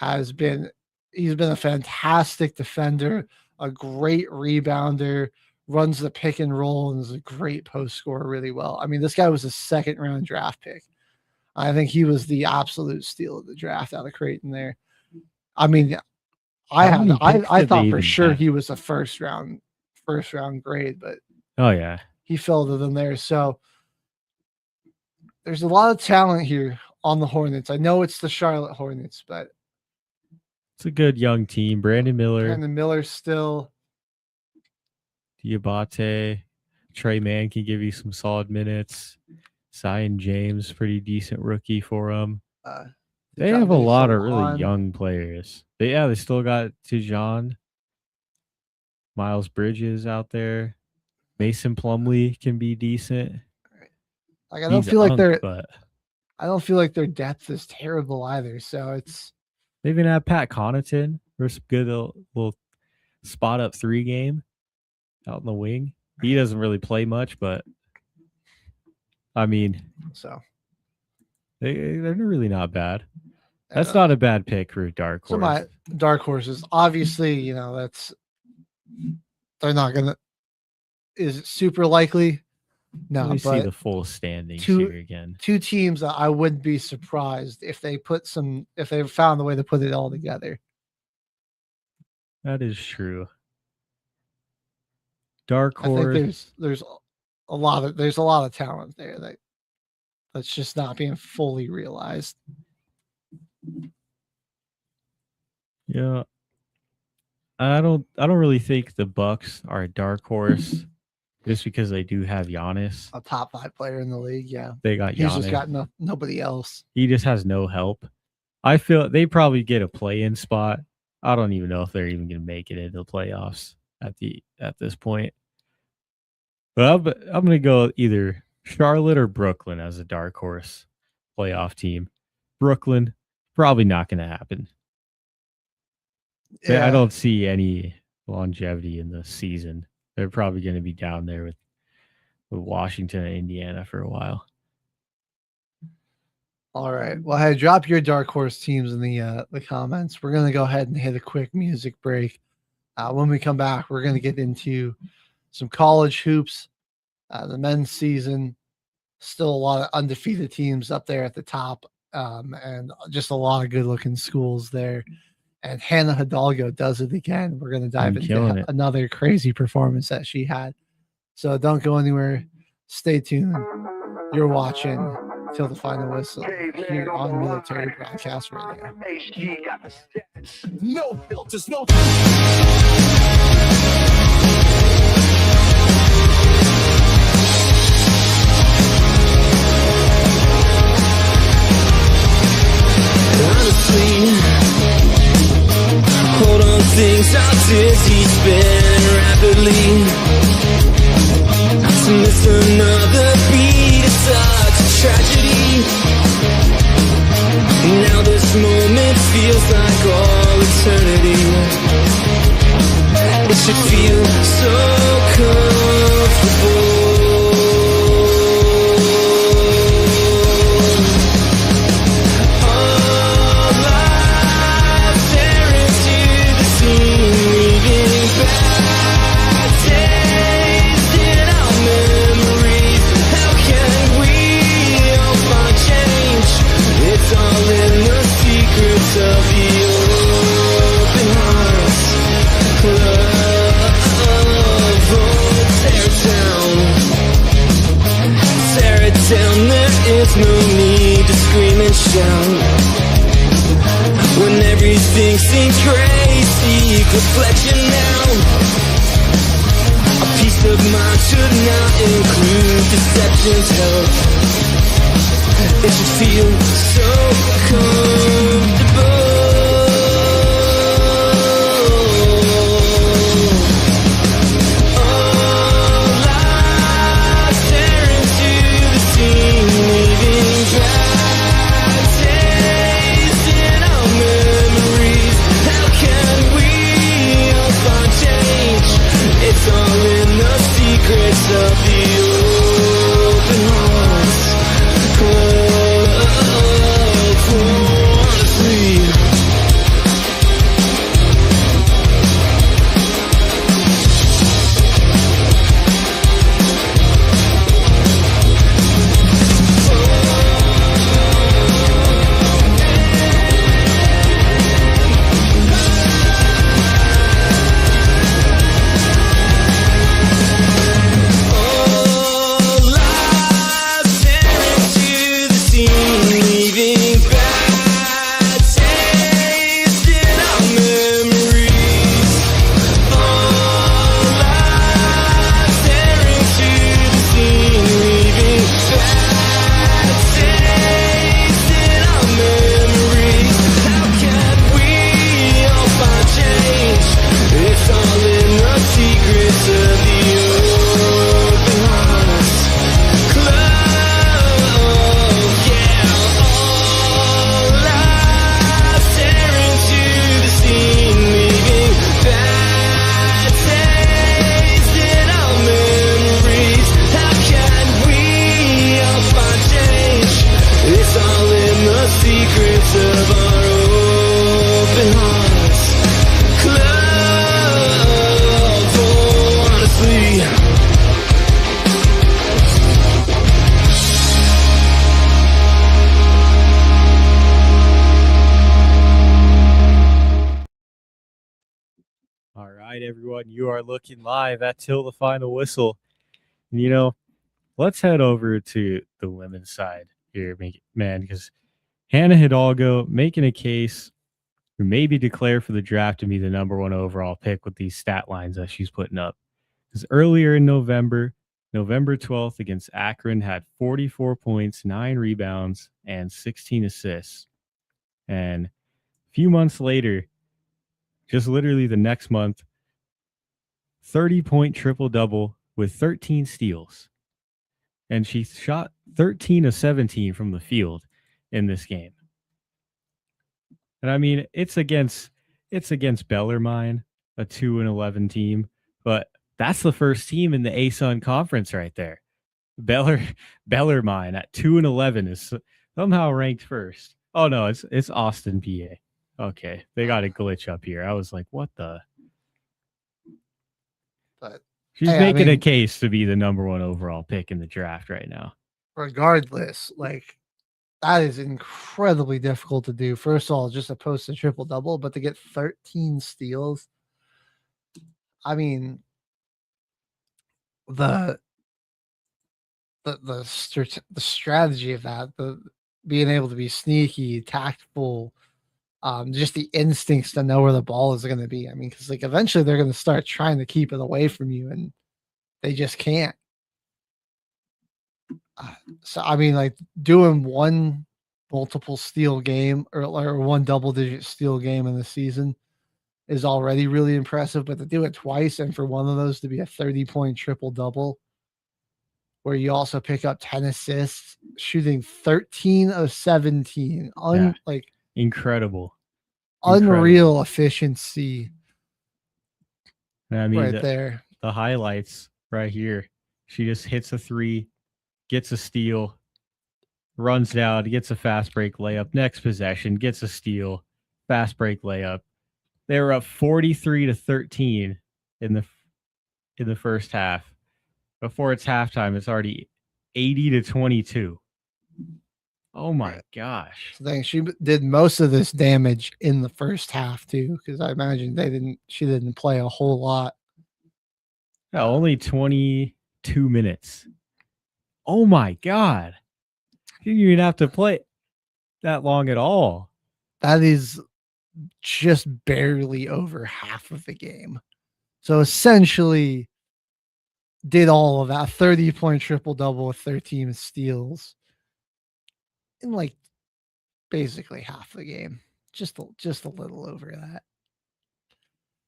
he's been a fantastic defender, a great rebounder, runs the pick and roll, and is a great post scorer really well. I mean, this guy was a 2nd round draft pick. I think he was the absolute steal of the draft out of Creighton there. I mean, I thought for sure he was a first round grade, but oh yeah, he fell to them there. So there's a lot of talent here on the Hornets. I know it's the Charlotte Hornets, but it's a good young team. Brandon Miller still. Diabate, Trey Mann can give you some solid minutes. Zion James, pretty decent rookie for them. They have a lot of really young players. They still got Tijon, Miles Bridges out there. Mason Plumlee can be decent. Like I don't feel like their depth is terrible either. So they even have Pat Connaughton for some good little spot up 3 game out in the wing. He doesn't really play much, but I mean, so they're really not bad. That's not a bad pick for dark horse. So my dark horses, obviously, they're not gonna. Is it super likely? No, Let me but see the full standings here again. Two teams that I wouldn't be surprised if they found the way to put it all together. That is true. Dark horse. I think there's a lot of talent there that's just not being fully realized. Yeah. I don't really think the Bucks are a dark horse just because they do have Giannis. A top 5 player in the league, yeah. They got Giannis. He's just got nobody else. He just has no help. I feel they probably get a play-in spot. I don't even know if they're even going to make it into the playoffs at this point. But I'm going to go either Charlotte or Brooklyn as a dark horse playoff team. Brooklyn, probably not going to happen. Yeah. I don't see any longevity in the season. They're probably going to be down there with Washington and Indiana for a while. All right. Well, hey, drop your dark horse teams in the comments. We're going to go ahead and hit a quick music break. When we come back, we're going to get into some college hoops, the men's season. Still a lot of undefeated teams up there at the top, and just a lot of good-looking schools there. And Hannah Hidalgo does it again. We're going to dive into another crazy performance that she had. So don't go anywhere. Stay tuned. You're watching Till the Final Whistle here on Military Broadcast Radio. No filters, no. Hold on, things are dizzy, spinning rapidly. To miss another beat is such a tragedy. Now this moment feels like all eternity. It should feel so comfortable. Of the open hearts, tear it down, there is no need to scream and shout. When everything seems crazy, reflection now. A peace of mind should not include deception's help. It should feel so comfortable. All lies stare into the scene, leaving dry taste in our memories. How can we all find change? It's all in the secrets of the open hearts. right, everyone, you are looking live at Till the Final Whistle. And, let's head over to the women's side here, man, because Hannah Hidalgo making a case to maybe declare for the draft to be the #1 overall pick with these stat lines that she's putting up. Because earlier in November 12th against Akron, had 44 points, 9 rebounds, and 16 assists. And a few months later, just literally the next month, 30-point triple-double with 13 steals. And she shot 13 of 17 from the field in this game. And I mean, it's against Bellarmine, a 2-11 team, but that's the first team in the ASUN conference right there. Bellarmine at 2-11 is somehow ranked first. Oh no, it's Austin, PA. Okay, they got a glitch up here. I was like, what the? But she's making a case to be the #1 overall pick in the draft right now. Regardless, that is incredibly difficult to do. First of all, just to post a triple double, but to get 13 steals. I mean, the strategy of that, the being able to be sneaky, tactful, just the instincts to know where the ball is going to be. I mean, because eventually they're going to start trying to keep it away from you, and they just can't. So I mean, doing one multiple steal game or one double-digit steal game in the season is already really impressive. But to do it twice and for one of those to be a 30-point triple-double, where you also pick up 10 assists, shooting 13 of 17, incredible, unreal efficiency. I mean, right there, the highlights right here. She just hits a 3. Gets a steal, runs down, gets a fast break layup. Next possession, gets a steal, fast break layup. They were up 43-13 in the first half. Before it's halftime, it's already 80-22. Oh my gosh! So she did most of this damage in the first half too, because I imagine she didn't play a whole lot. Yeah, only 22 minutes. Oh my God. You didn't even have to play that long at all. That is just barely over half of the game. So essentially did all of that 30-point triple-double with 13 steals in basically half the game. Just a little over that.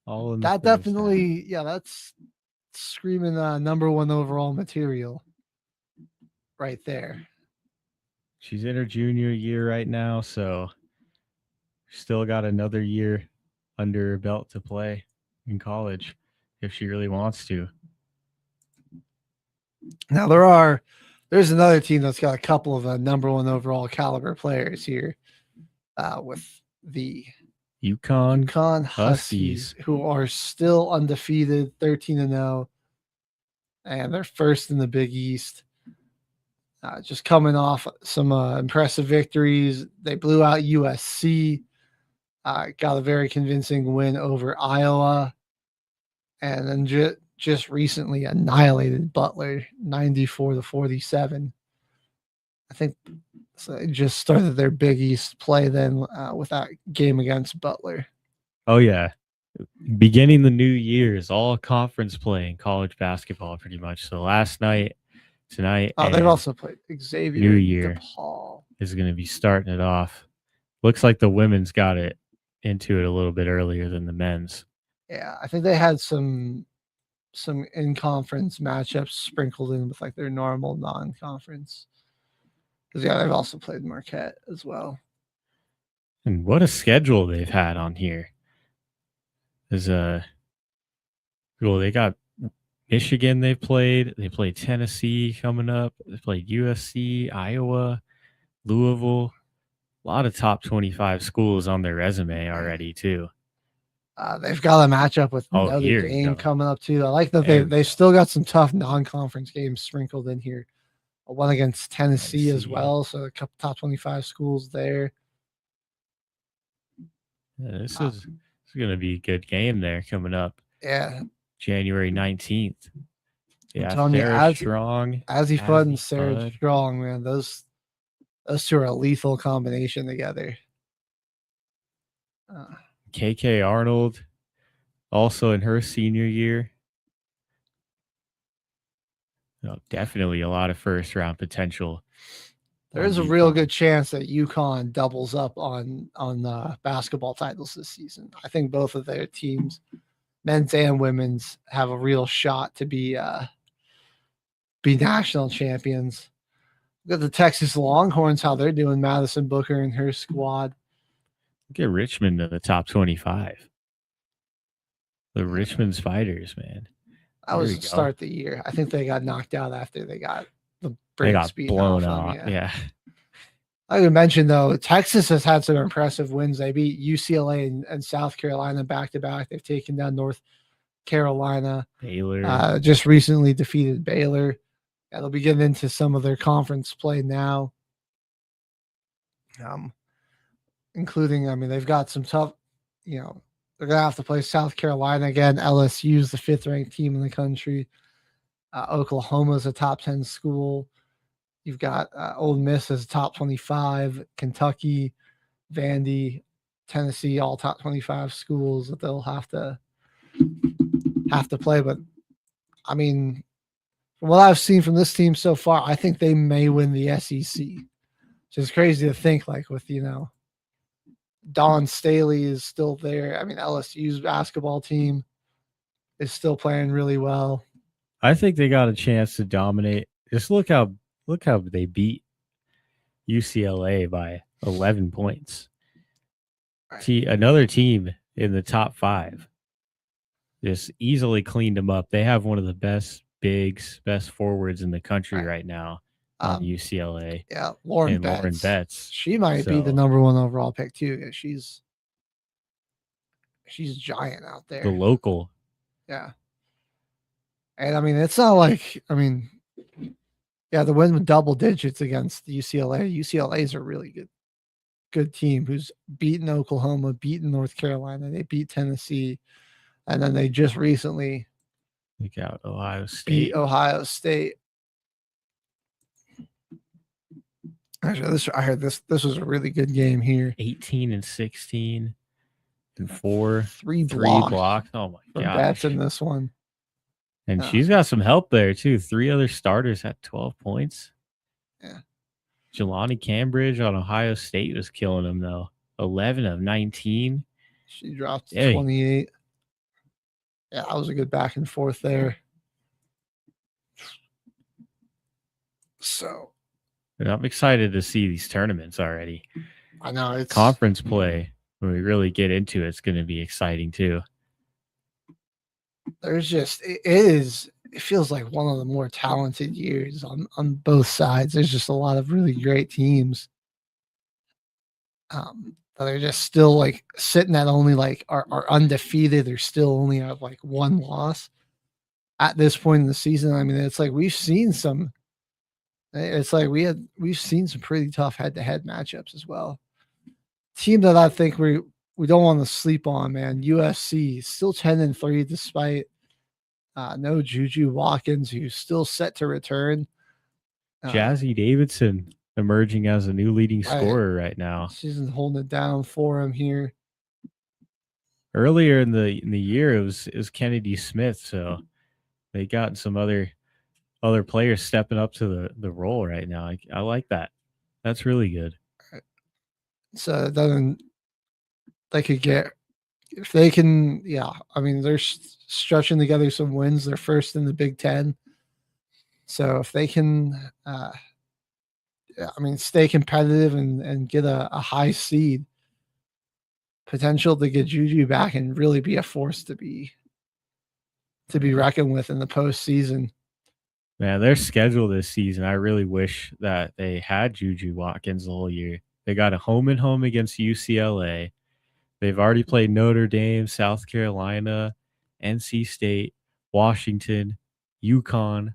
All in that definitely, yeah, that's screaming #1 overall material. Right there. She's in her junior year right now, so still got another year under her belt to play in college if she really wants to. Now there's another team that's got a couple of #1 overall caliber players here, with the UConn Huskies, who are still undefeated, 13-0, and they're first in the Big East. Just coming off some impressive victories. They blew out USC, got a very convincing win over Iowa, and then just recently annihilated Butler 94-47. I think so they just started their Big East play then with that game against Butler. Oh, yeah. Beginning the new year is all conference play in college basketball pretty much. So last night, tonight. They've also played Xavier. New Year DePaul is going to be starting it off. Looks like the women's got it into it a little bit earlier than the men's. Yeah, I think they had some in-conference matchups sprinkled in with their normal non-conference. Because they've also played Marquette as well. And what a schedule they've had on here. There's they got Michigan they played Tennessee coming up. They played USC, Iowa, Louisville. A lot of top 25 schools on their resume already, too. They've got a matchup with Notre Dame coming up, too. I like that they still got some tough non-conference games sprinkled in here. One against Tennessee as well, so a couple top 25 schools there. Yeah, this is going to be a good game there coming up. Yeah. January 19th. Yeah, telling you, Sarah Strong. Azzy Fudd and Sarah Fudd. Strong, man, those two are a lethal combination together. KK Arnold, also in her senior year. Oh, definitely a lot of first round potential. There's a real good chance that UConn doubles up on basketball titles this season. I think both of their teams, men's and women's, have a real shot to be national champions. Look at the Texas Longhorns, how they're doing. Madison Booker and her squad. Get Richmond to the top 25. The Richmond Spiders, man. That was to start the year. I think they got knocked out after they got blown out. Yeah. I would mention, though, Texas has had some impressive wins. They beat UCLA and South Carolina back-to-back. They've taken down North Carolina. Baylor. Just recently defeated Baylor. Yeah, they'll be getting into some of their conference play now. Including, I mean, they've got some tough, they're going to have to play South Carolina again. LSU's the 5th-ranked team in the country. Oklahoma's a top 10 school. You've got Ole Miss as a top 25, Kentucky, Vandy, Tennessee, all top 25 schools that they'll have to play. But I mean, from what I've seen from this team so far, I think they may win the SEC. Which is crazy to think, like, with Dawn Staley is still there. I mean, LSU's basketball team is still playing really well. I think they got a chance to dominate. Just look how they beat UCLA by 11 points. Another team in the top 5 just easily cleaned them up. They have one of the best bigs, best forwards in the country right now on UCLA. Yeah, Lauren Betts. She might be the number 1 overall pick too. She's giant out there. The local. Yeah. And I mean, it's not like, the win with double digits against UCLA. UCLA is a really good team who's beaten Oklahoma, beaten North Carolina. They beat Tennessee. And then they just recently beat Ohio State. Actually, I heard this was a really good game here. 18-16 and 3 blocks. Oh my god. That's in this one. And she's got some help there too. 3 other starters at 12 points. Yeah. Jelani Cambridge on Ohio State was killing them though. 11 of 19. She dropped to 28. Yeah, that was a good back and forth there. So I'm excited to see these tournaments already. I know it's conference play. When we really get into it, it's going to be exciting too. There's just it feels like one of the more talented years on both sides. There's just a lot of really great teams that are just still like sitting at only like are undefeated or still only have like 1 loss at this point in the season. I mean, it's like we've seen some pretty tough head-to-head matchups as well. Team that I think we don't want to sleep on, man. USC still 10-3 despite no Juju Watkins, who's still set to return. Jazzy Davidson emerging as a new leading scorer right now. She's holding it down for him here. Earlier in the year, it was Kennedy Smith, so they got some other players stepping up to the role right now. I like that. That's really good. So they could get, if they can, I mean, they're stretching together some wins. They're first in the Big Ten. So if they can, stay competitive and get a high seed, potential to get Juju back and really be a force to be reckoned with in the postseason. Man, their schedule this season, I really wish that they had Juju Watkins the whole year. They got a home and home against UCLA. They've already played Notre Dame, South Carolina, NC State, Washington, UConn,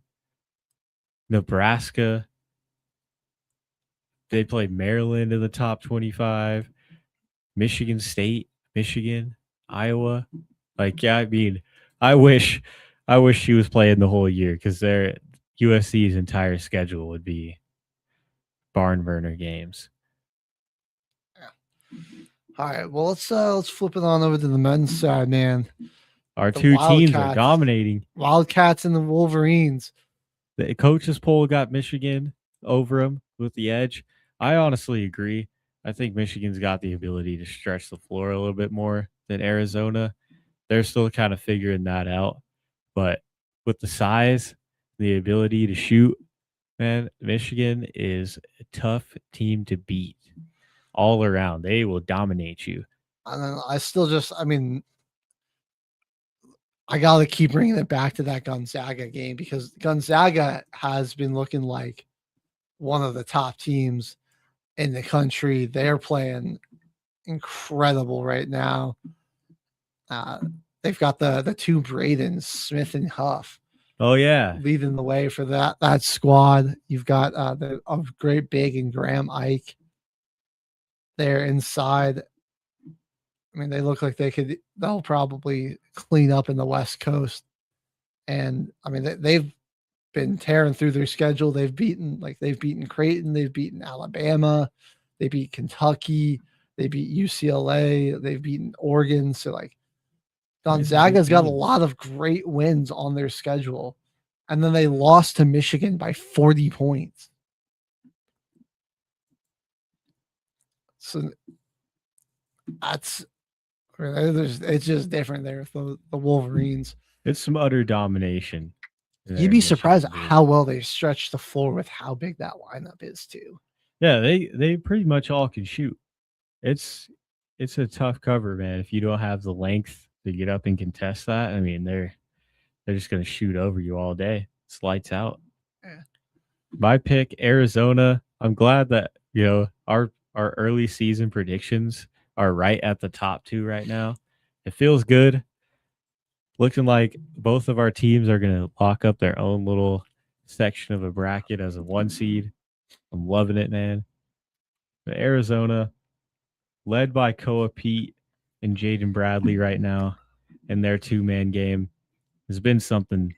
Nebraska. They played Maryland in the top 25, Michigan State, Michigan, Iowa. Like, yeah, I mean, I wish she was playing the whole year because their USC's entire schedule would be barn burner games. All right, well let's flip it on over to the men's side, man. Our The two teams are Wildcats. dominating. Wildcats and the Wolverines. The coaches poll got Michigan over them with the edge. I honestly agree. I think Michigan's got the ability to stretch the floor a little bit more than Arizona. They're still kind of figuring that out. But with the size, the ability to shoot, man, Michigan is a tough team to beat all around. They will dominate you. And I got to keep bringing it back to that Gonzaga game because Gonzaga has been looking like one of the top teams in the country. They're playing incredible right now. They've got the two Bradens, Smith and Huff. Oh, yeah. Leading the way for that squad. You've got the great big and Graham Ike there inside. I mean, they look like they'll probably clean up in the West Coast. And I mean, they've been tearing through their schedule. They've beaten Creighton, they've beaten Alabama, they beat Kentucky, they beat UCLA, they've beaten Oregon. So like Gonzaga's got a lot of great wins on their schedule. And then they lost to Michigan by 40 points. So it's just different there with the Wolverines. It's some utter domination. You'd be surprised at how well they stretch the floor with how big that lineup is too. Yeah, they pretty much all can shoot. It's a tough cover, man. If you don't have the length to get up and contest that, I mean, they're just going to shoot over you all day. It's lights out. Yeah. My pick, Arizona. I'm glad that our early season predictions are right at the top two right now. It feels good. Looking like both of our teams are going to lock up their own little section of a bracket as a 1 seed. I'm loving it, man. But Arizona, led by Koa Pete and Jaden Bradley right now, in their 2-man game, has been something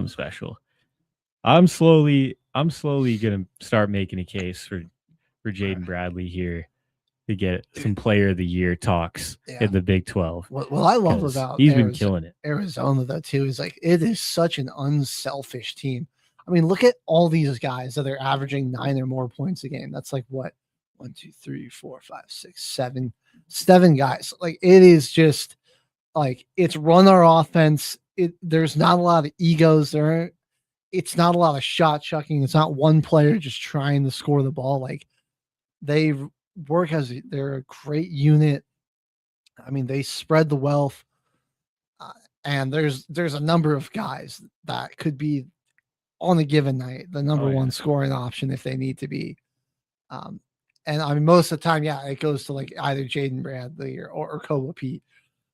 special. I'm slowly going to start making a case for Jaden Bradley here to get some player of the year talks in the Big 12. What I love about he's been killing it. Arizona though too is like it is such an unselfish team. I mean, look at all these guys that are averaging 9 or more points a game. That's like what 1, 2, 3, 4, 5, 6, 7 guys. Like it is just like it's run our offense. There's not a lot of egos there. It's not a lot of shot chucking. It's not one player just trying to score the ball. Like they work they're a great unit. I mean, they spread the wealth, and there's a number of guys that could be on a given night the number one scoring option if they need to be. And I mean, most of the time, it goes to like either Jaden Bradley or Koa Pete,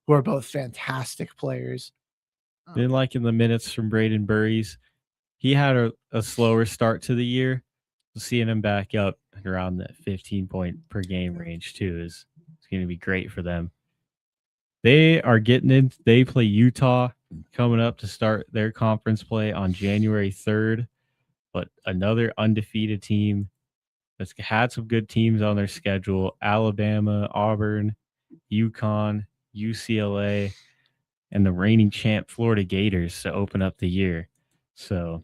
who are both fantastic players. Then, like in the minutes from Braden Burries, he had a slower start to the year. Seeing him back up around that 15-point per game range too is going to be great for them. They are getting in. They play Utah coming up to start their conference play on January 3rd, but another undefeated team that's had some good teams on their schedule: Alabama, Auburn, UConn, UCLA, and the reigning champ Florida Gators to open up the year. So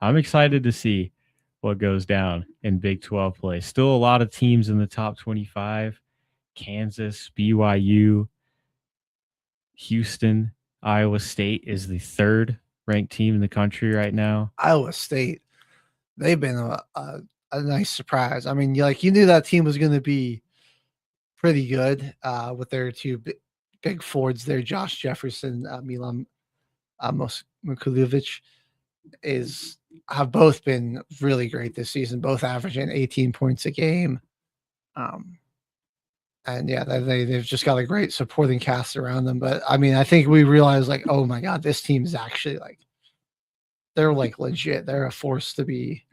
I'm excited to see what goes down in Big 12 play. Still a lot of teams in the top 25. Kansas, BYU, Houston, Iowa State is the 3rd ranked team in the country right now. Iowa State, they've been a nice surprise. I mean, you knew that team was going to be pretty good with their two big forwards there, Josh Jefferson, Milan Mikulovic, have both been really great this season, both averaging 18 points a game. And they've just got a great supporting cast around them. But I mean, I think we realized like, oh my God, this team is actually like, they're like legit. They're a force to be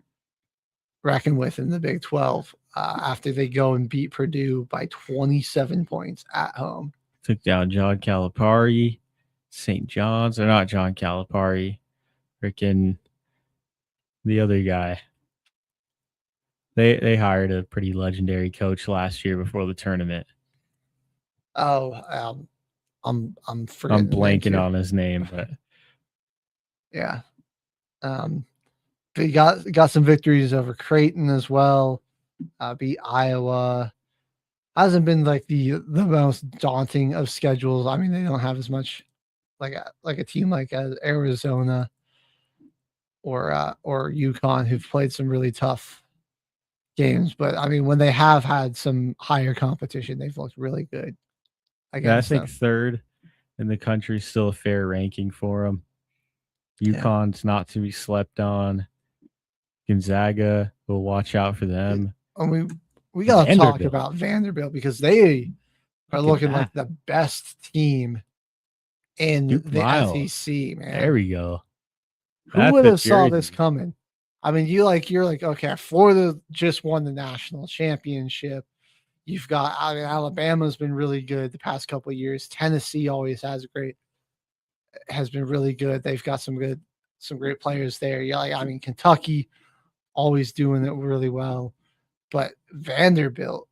reckoned with in the Big 12 after they go and beat Purdue by 27 points at home. Took down John Calipari St. John's. They're not John Calipari. Freaking the other guy. They hired a pretty legendary coach last year before the tournament. Oh, I'm I'm forgetting. blanking on his name, but yeah. They got some victories over Creighton as well. Beat Iowa. Hasn't been like the most daunting of schedules. I mean, they don't have as much like a team like Arizona or UConn who've played some really tough games. But I mean, when they have had some higher competition, they've looked really good. yeah, I think third in the country is still a fair ranking for them. UConn's not to be slept on. Gonzaga, will watch out for them. We got to talk about Vanderbilt because they are looking like the best team in the SEC, man. There we go. Who would have saw this coming? I mean, you're like, okay, Florida just won the national championship. You've got, I mean, Alabama's been really good the past couple of years. Tennessee always has been really good. They've got some great players there. Yeah, I mean, Kentucky always doing it really well. But Vanderbilt,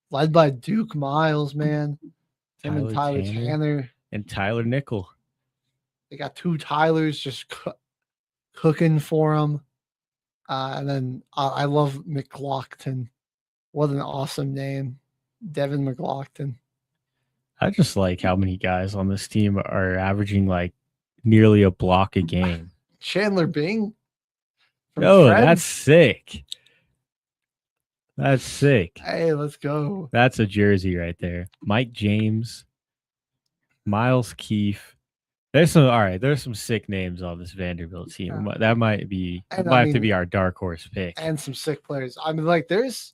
led by Duke Miles, man. Him and Tyler Tanner. And Tyler Nickel. They got two Tylers just cooking for them. And then I love McLaughlin. What an awesome name. Devin McLaughlin. I just like how many guys on this team are averaging like nearly a block a game. Chandler Bing. Oh, that's sick. That's sick. Hey, let's go. That's a jersey right there. Mike James, Miles Keefe. There's some sick names on this Vanderbilt team. Yeah. That might have to be our dark horse pick. And some sick players. I mean, like let's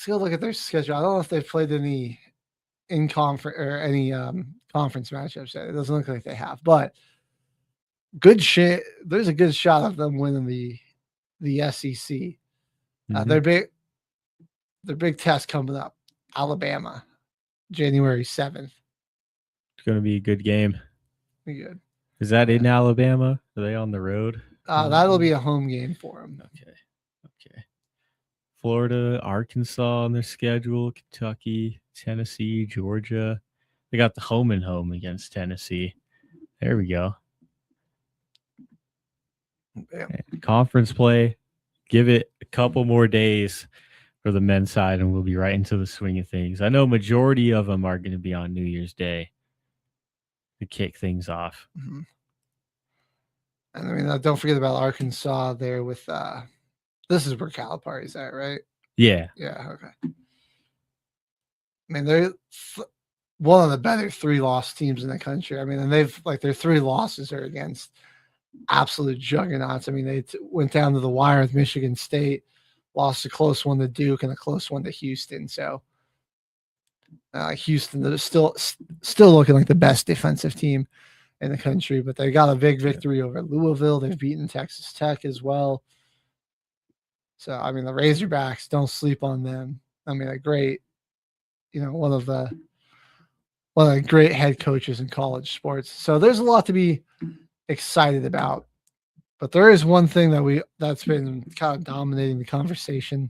go look at their schedule. I don't know if they've played any in conference or any conference matchups yet. It doesn't look like they have, but good shit. There's a good shot of them winning the SEC. Their big test coming up, Alabama, January 7th. It's going to be a good game. Be good. Is that in Alabama? Are they on the road? That'll be a home game for them. Okay. Florida, Arkansas on their schedule, Kentucky, Tennessee, Georgia. They got the home and home against Tennessee. There we go. Yeah. Conference play. Give it a couple more days for the men's side, and we'll be right into the swing of things. I know majority of them are going to be on New Year's Day to kick things off. Mm-hmm. And I mean, don't forget about Arkansas there with this is where Calipari's at, right? Yeah. Yeah. Okay. I mean, they're one of the better 3-loss teams in the country. I mean, and they've their 3 losses are against absolute juggernauts. I mean, they went down to the wire with Michigan State, lost a close one to Duke and a close one to Houston. So Houston is still looking like the best defensive team in the country, but they got a big victory over Louisville. They've beaten Texas Tech as well. So, I mean, the Razorbacks, don't sleep on them. I mean, a great, one of the great head coaches in college sports. So there's a lot to be excited about, but there is one thing that's been kind of dominating the conversation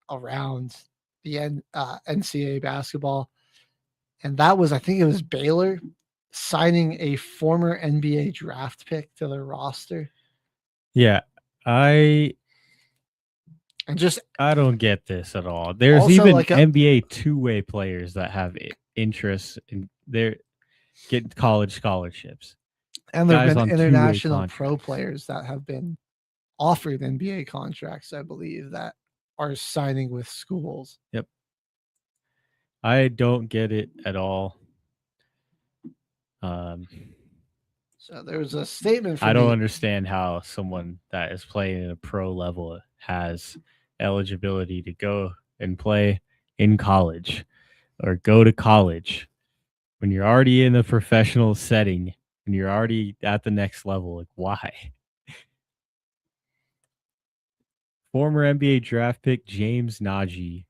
around the NCAA basketball, and that was, I think it was Baylor signing a former NBA draft pick to their roster. Yeah, I don't get this at all. There's even NBA two-way players that have interest in getting college scholarships. And there have been international pro players that have been offered NBA contracts, I believe, that are signing with schools. Yep. I don't get it at all. So there's a statement from I don't understand how someone that is playing at a pro level has eligibility to go and play in college or go to college when you're already in a professional setting and you're already at the next level. Like, why? Former NBA draft pick James Nagy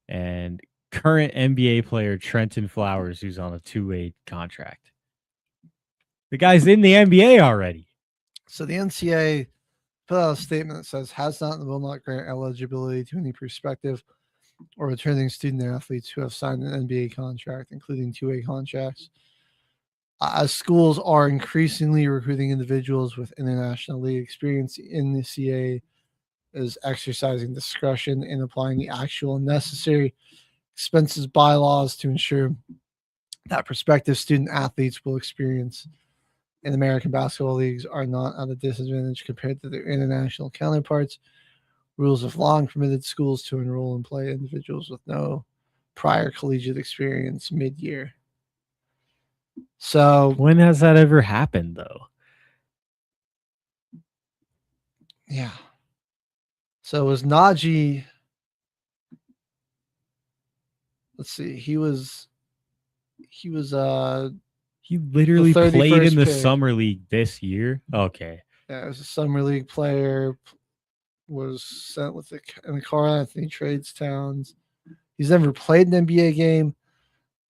and current NBA player Trenton Flowers, who's on a 2-way contract. The guy's in the NBA already. So the NCAA put out a statement that says has not and will not grant eligibility to any prospective or returning student athletes who have signed an NBA contract, including 2-way contracts. As schools are increasingly recruiting individuals with international league experience, the NCAA is exercising discretion in applying the actual and necessary expenses bylaws to ensure that prospective student athletes will experience in American basketball leagues are not at a disadvantage compared to their international counterparts. Rules have long permitted schools to enroll and play individuals with no prior collegiate experience mid-year. So when has that ever happened, though? Yeah. So it was Najee. Let's see. He literally played in the pick. summer league this year. Okay. Yeah, it was a summer league player. Was sent with in the Carl Anthony Trades Towns. He's never played an NBA game.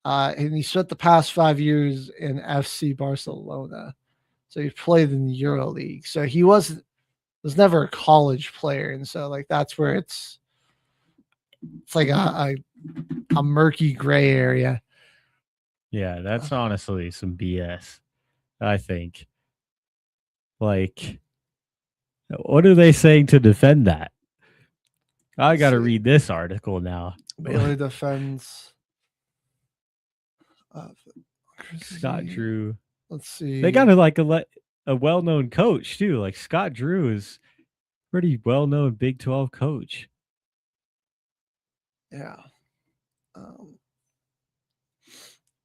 And he spent the past 5 years in FC Barcelona. So he played in the Euro League. So he was never a college player. And so like that's where it's like a murky gray area. Yeah, that's honestly some BS, I think. Like, what are they saying to defend that? I got to read this article now. Baylor defends Scott Drew. Let's see. They got a well-known coach too. Like Scott Drew is pretty well-known Big 12 coach. Yeah.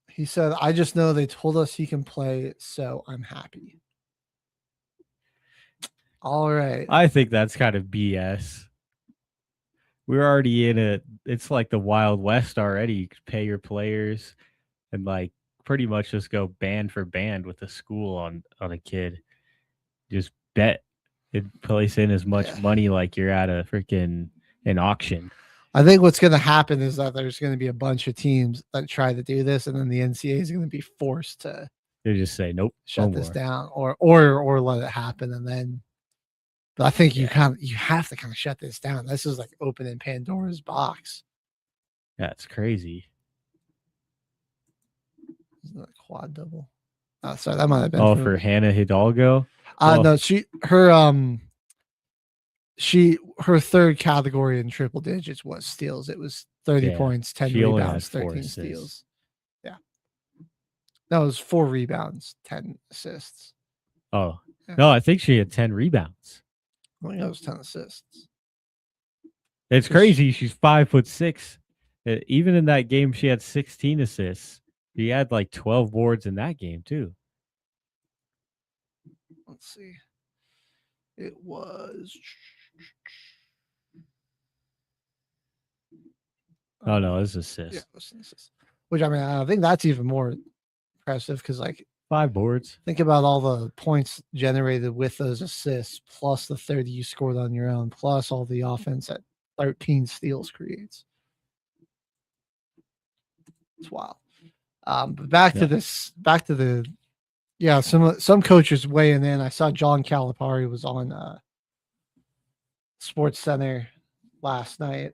He said, "I just know they told us he can play, so I'm happy." All right. I think that's kind of BS. We're already it's like the Wild West already. You could pay your players and like pretty much just go band for band with the school on a kid. Just bet and place in as much money like you're at a freaking an auction. I think what's going to happen is that there's going to be a bunch of teams that try to do this, and then the NCAA is going to be forced to they just say nope, shut this down, or let it happen, and then. But I think you have to kind of shut this down. This is like opening Pandora's box. That's crazy. Isn't that a quad double? Oh, sorry, that might have been. Oh, for Hannah Hidalgo. No, her third category in triple digits was steals. It was 30 points, 10 rebounds, 13 steals. Yeah. No, it was 4 rebounds, 10 assists. Oh, yeah. No, I think she had 10 rebounds. I think it was 10 assists. It's crazy. She's 5'6". Even in that game, she had 16 assists. She had like 12 boards in that game too. Let's see. It was. Oh no, it's assists. Yeah, it was an assist. Which I mean, I think that's even more impressive because like 5 boards. Think about all the points generated with those assists, plus the 30 you scored on your own, plus all the offense that 13 steals creates. It's wild. But back to the some coaches weighing in. I saw John Calipari was on Sports Center last night.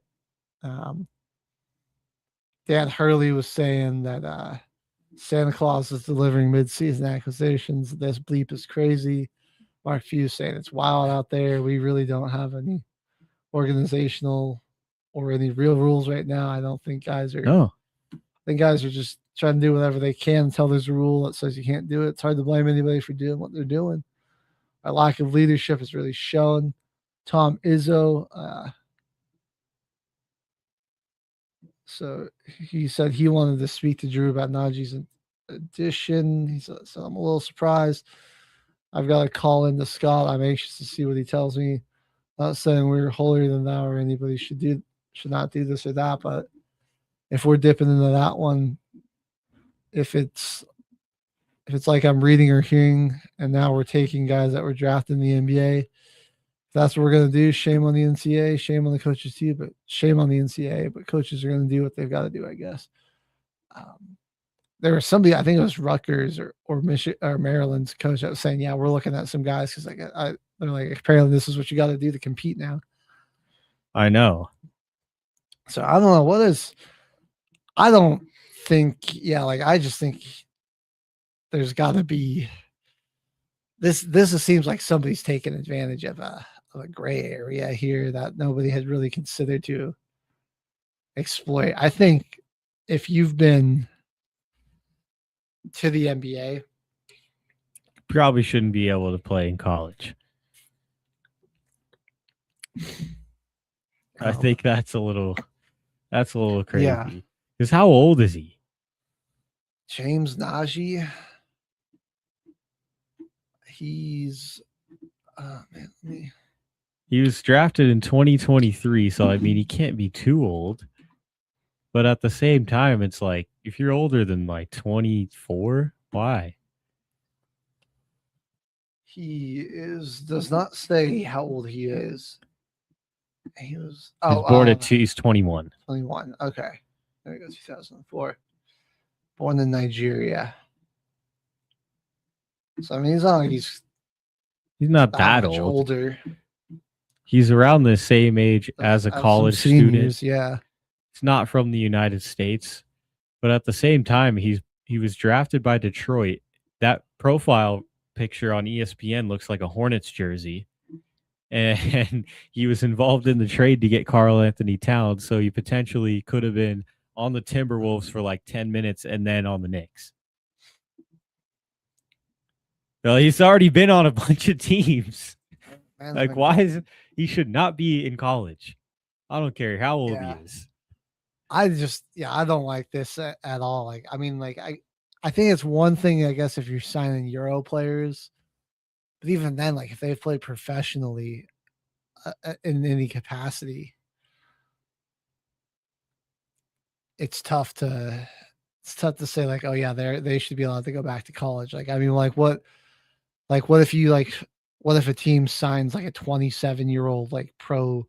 Dan Hurley was saying that Santa Claus is delivering mid-season acquisitions. This bleep is crazy. Mark Few saying it's wild out there. We really don't have any organizational or any real rules right now. I don't think guys are. No. I think guys are just trying to do whatever they can until there's a rule that says you can't do it. It's hard to blame anybody for doing what they're doing. Our lack of leadership is really shown. Tom Izzo. So he said he wanted to speak to Drew about Najee's addition. He said, so I'm a little surprised. I've got to call in to Scott. I'm anxious to see what he tells me. Not saying we're holier than thou or anybody should not do this or that, but if we're dipping into that one, if it's like I'm reading or hearing, and now we're taking guys that were drafted in the NBA That's what we're gonna do. Shame on the NCAA, shame on the coaches too, but shame on the NCAA. But coaches are gonna do what they've got to do, I guess. There was somebody, I think it was Rutgers or Michigan or Maryland's coach that was saying, "Yeah, we're looking at some guys because they're like apparently this is what you got to do to compete now." I know. So I don't know I don't think. Yeah, like I just think there's got to be this. This seems like somebody's taking advantage of a gray area here that nobody had really considered to exploit. I think if you've been to the NBA, Probably shouldn't be able to play in college. I think that's a little crazy. Yeah. Because how old is he? James Najee, he's He was drafted in 2023, so I mean he can't be too old. But at the same time, it's like if you're older than like 24, why? He does not say how old he is. He was He's 21. 21. Okay. There we go, 2004. Born in Nigeria. So I mean he's not like he's not that much old. older. He's around the same age as a college seniors, student. Yeah. It's not from the United States, but at the same time, he was drafted by Detroit. That profile picture on ESPN looks like a Hornets jersey, and he was involved in the trade to get Karl Anthony Towns, so he potentially could have been on the Timberwolves for like 10 minutes and then on the Knicks. Well, he's already been on a bunch of teams. Like, why he should not be in college? I don't care how old he is. I don't like this at all. Like, I mean, like I think it's one thing, I guess, if you're signing Euro players, but even then, like if they've played professionally in any capacity, it's tough to say like, oh yeah, they should be allowed to go back to college. Like, I mean, what if a team signs like a 27-year-old like pro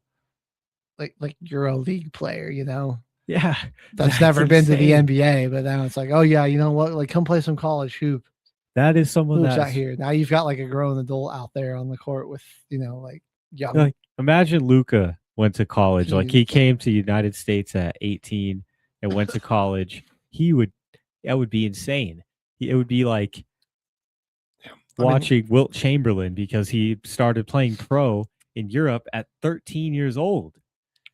like Euro League player, you know? Yeah. That's never been to the NBA, but now it's like, oh yeah, you know what? Like come play some college hoop. That is someone that's out here. Now you've got like a grown adult out there on the court with, you know, like young. Like, imagine Luka went to college. Like he came to the United States at 18 and went to college. That would be insane. It would be like watching Wilt Chamberlain because he started playing pro in Europe at 13 years old.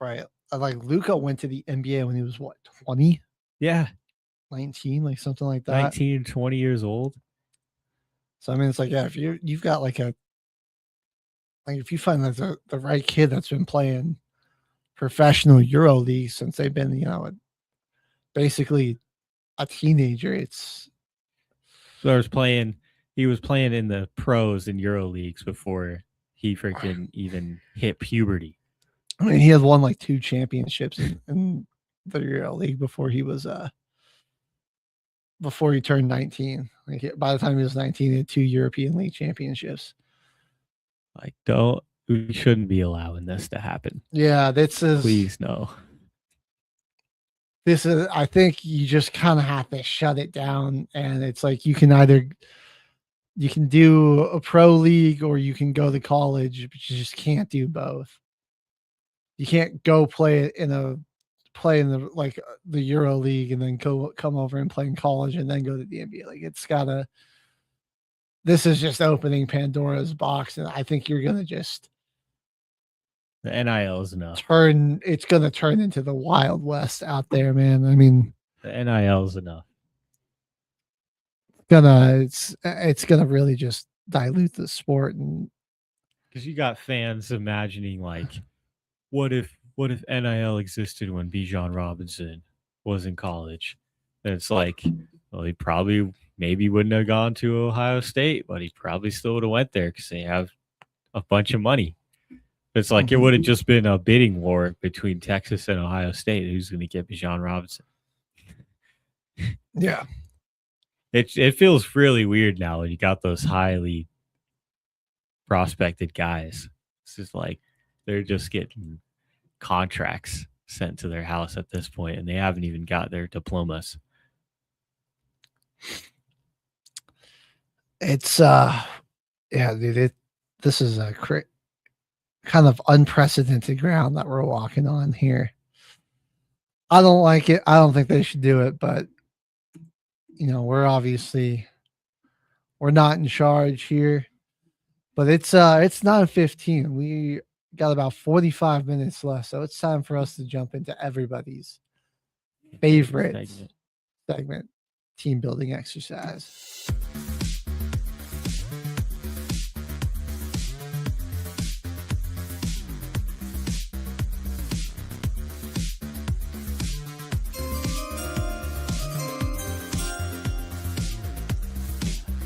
Right. Like Luka went to the NBA when he was what, 20? Yeah. 19, like something like that. 19, 20 years old. So I mean it's like, yeah, if you've got like if you find that the right kid that's been playing professional Euro League since they've been, you know, basically a teenager, it's so he was playing in the pros in Euro Leagues before he freaking even hit puberty. I mean, he had won like 2 championships in the Euro League before he turned 19. Like by the time he was 19, he had 2 European League championships. Like, we shouldn't be allowing this to happen. Yeah, please no. I think you just kind of have to shut it down, and it's like you can do a pro league or you can go to college, but you just can't do both. You can't go play in the Euro League and then come over and play in college and then go to the NBA. Like this is just opening Pandora's box, and I think you're gonna just the NIL is enough. It's gonna turn into the Wild West out there, man. I mean, the NIL is enough. It's gonna really just dilute the sport, and because you got fans imagining like, what if NIL existed when Bijan Robinson was in college? And it's like, well, he probably maybe wouldn't have gone to Ohio State, but he probably still would have went there because they have a bunch of money. It's like it would have just been a bidding war between Texas and Ohio State. Who's going to get Bijan Robinson? Yeah. It feels really weird now when you got those highly prospected guys. This is like they're just getting contracts sent to their house at this point, and they haven't even got their diplomas. It's yeah, dude. This is a kind of unprecedented ground that we're walking on here. I don't like it. I don't think they should do it, but we're not in charge here. But it's 9:15. We got about 45 minutes left, so it's time for us to jump into everybody's favorite segment, team building exercise.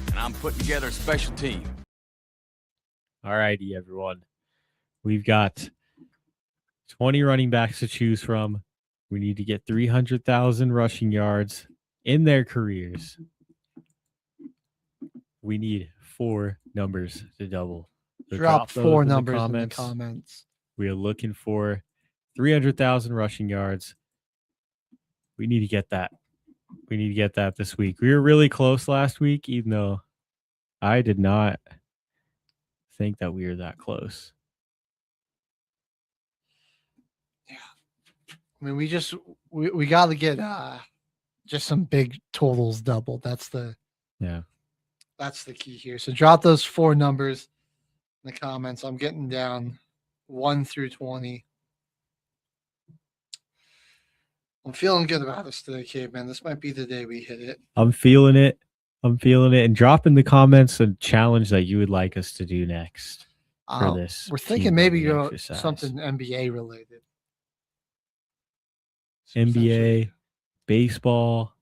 And I'm putting together a special team. All righty, everyone. We've got 20 running backs to choose from. We need to get 300,000 rushing yards in their careers. We need 4 numbers to double. So drop 4 numbers in the comments. We are looking for 300,000 rushing yards. We need to get that. We need to get that this week. We were really close last week, even though I did not think that we were that close. Yeah. I mean, we got to get just some big totals doubled. That's the key here. So drop those 4 numbers in the comments. I'm getting down 1 through 20. I'm feeling good about this today, Caveman. This might be the day we hit it. I'm feeling it. And drop in the comments a challenge that you would like us to do next for this. We're thinking maybe something NBA related. NBA, baseball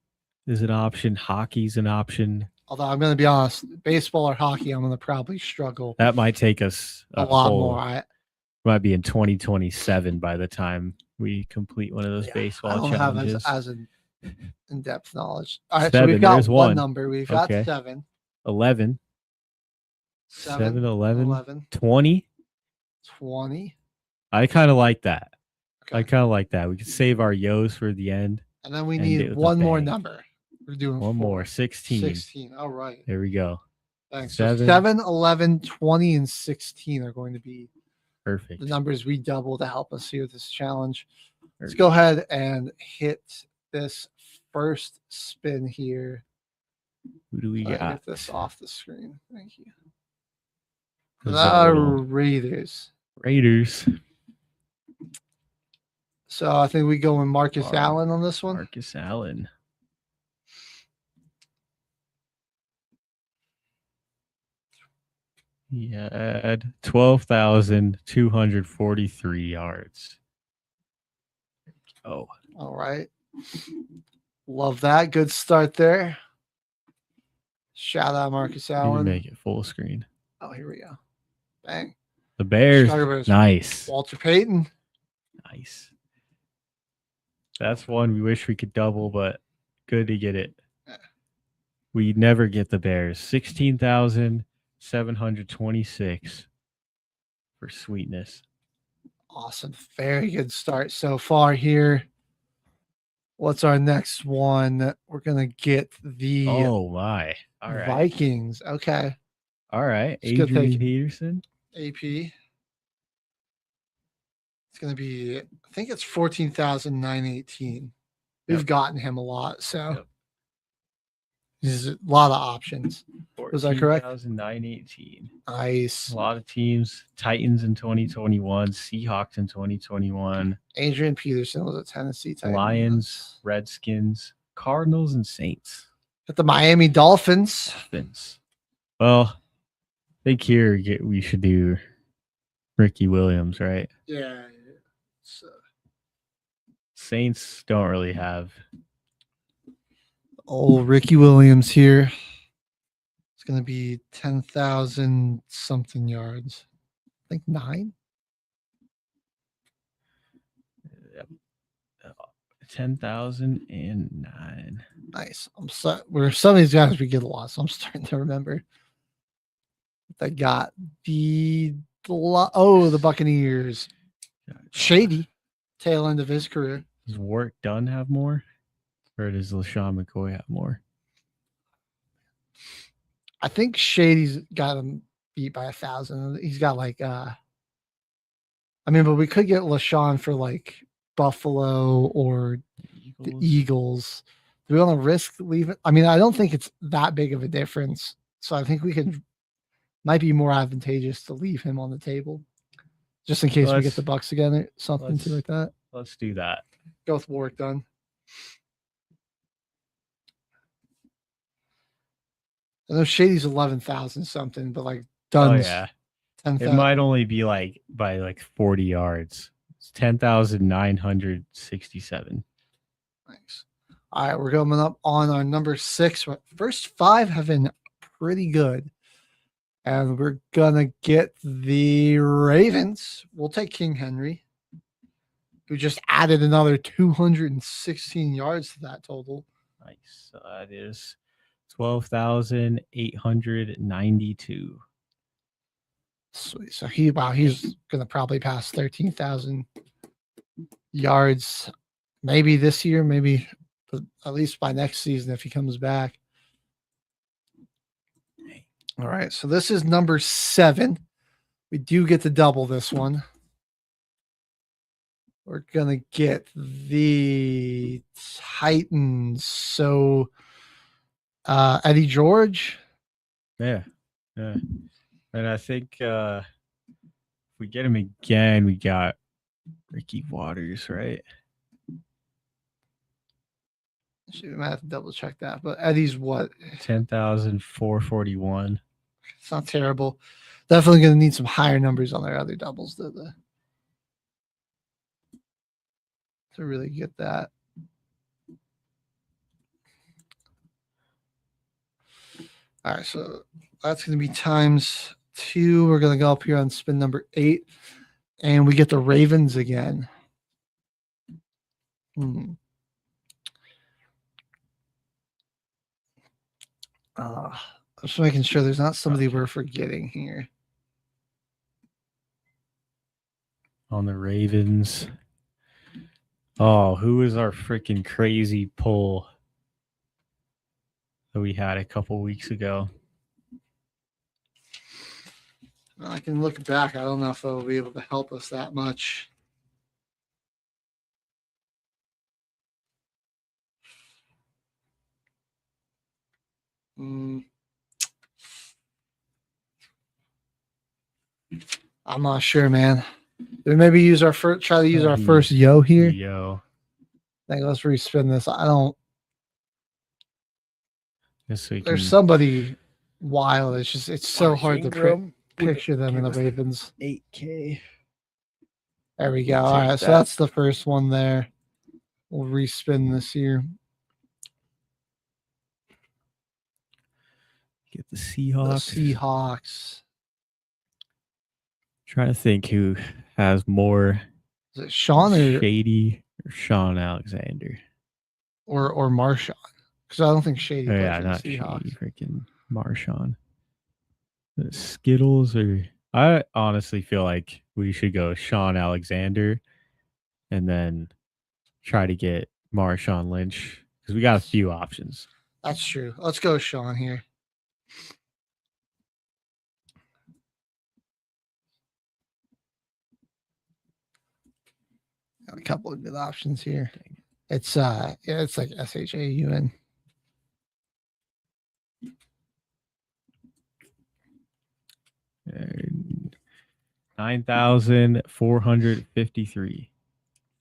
is an option. Hockey's an option. Although I'm going to be honest, baseball or hockey, I'm going to probably struggle. That might take us a lot more. Might be in 2027 by the time we complete one of those baseball challenges. Have as an in-depth knowledge. All right, so we've got one number. We've got 7. 11. 7, 11. 20. 20. I kind of like that. Okay. I kind of like that. We could save our yo's for the end. And then we need one more number. We're doing one more. 16. 16. All right. There we go. Thanks. 7, 11, 20, and 16 are going to be perfect. The numbers we double to help us here with this challenge. Perfect. Let's go ahead and hit this first spin here. Who do we got? Get this off the screen. Thank you. The Raiders. So I think we go with Marcus Allen on this one. Marcus Allen. He had 12,243 yards. Oh. All right. Love that. Good start there. Shout out Marcus Allen. Make it full screen. Oh, here we go. Bang. The Bears. Nice. Walter Payton. Nice. That's one we wish we could double, but good to get it. We never get the Bears. 16,726 for sweetness. Awesome. Very good start so far here. What's our next one? We're going to get the Vikings. Okay. All right. Adrian Peterson. AP. It's going to be, I think it's 14,918. We've gotten him a lot, so there's a lot of options. Was that correct? 14,918. Nice. A lot of teams. Titans in 2021. Seahawks in 2021. Adrian Peterson was a Tennessee Titan. Lions, Redskins, Cardinals, and Saints. At the Miami Dolphins. Well, I think here we should do Ricky Williams, right? Yeah. Saints don't really have. Oh, Ricky Williams here. It's going to be 10,000 something yards. I think 9. Yep. 10,009. Nice. Some of these guys we get a lot, so I'm starting to remember. They got the the Buccaneers. Shady. Tail end of his career. Does Warwick Dunn have more? Or does LaShawn McCoy have more? I think Shady's got him beat by 1,000. He's got like but we could get LaShawn for like Buffalo or the Eagles. Do we want to risk leaving? I don't think it's that big of a difference. So I think might be more advantageous to leave him on the table. Just in case we get the Bucks again, something like that. Let's do that. Go with Warwick Dunn. I know Shady's 11,000 something, but like Dunn's 10,000. It might only be like by like 40 yards. It's 10,967. Thanks. All right, we're coming up on our number 6. First 5 have been pretty good. And we're gonna get the Ravens. We'll take King Henry, who just added another 216 yards to that total. Nice. That is 12,892. Sweet. So he's gonna probably pass 13,000 yards, maybe this year, maybe at least by next season if he comes back. All right, so this is number 7. We do get to double this one. We're gonna get the Titans. So Eddie George. Yeah. And I think if we get him again, we got Ricky Waters, right? We might have to double check that. But Eddie's what? 10,441. It's not terrible. Definitely going to need some higher numbers on their other doubles to really get that. All right, so that's going to be times 2. We're going to go up here on spin number 8, and we get the Ravens again. Just making sure there's not somebody we're forgetting here. On the Ravens. Oh, who is our freaking crazy pull that we had a couple weeks ago? Well, I can look back. I don't know if it'll be able to help us that much. I'm not sure, man. We maybe use our first. Try to use our first yo here. Yo. I think let's respin this. I don't. So there's somebody wild. It's so hard to picture them in the Ravens. 8K. There we go. All right, so that's the first one there. We'll respin this here. Get the Seahawks. The Seahawks. Trying to think who has more. Is it Sean or Shady or Sean Alexander? Or Marshawn? Because I don't think Shady plays for the not Seahawks. Shady, freaking Marshawn. The Skittles I honestly feel like we should go Sean Alexander and then try to get Marshawn Lynch because we got a few options. That's true. Let's go Sean here. Got a couple of good options here. It's it's like SHAUN. And 9,453.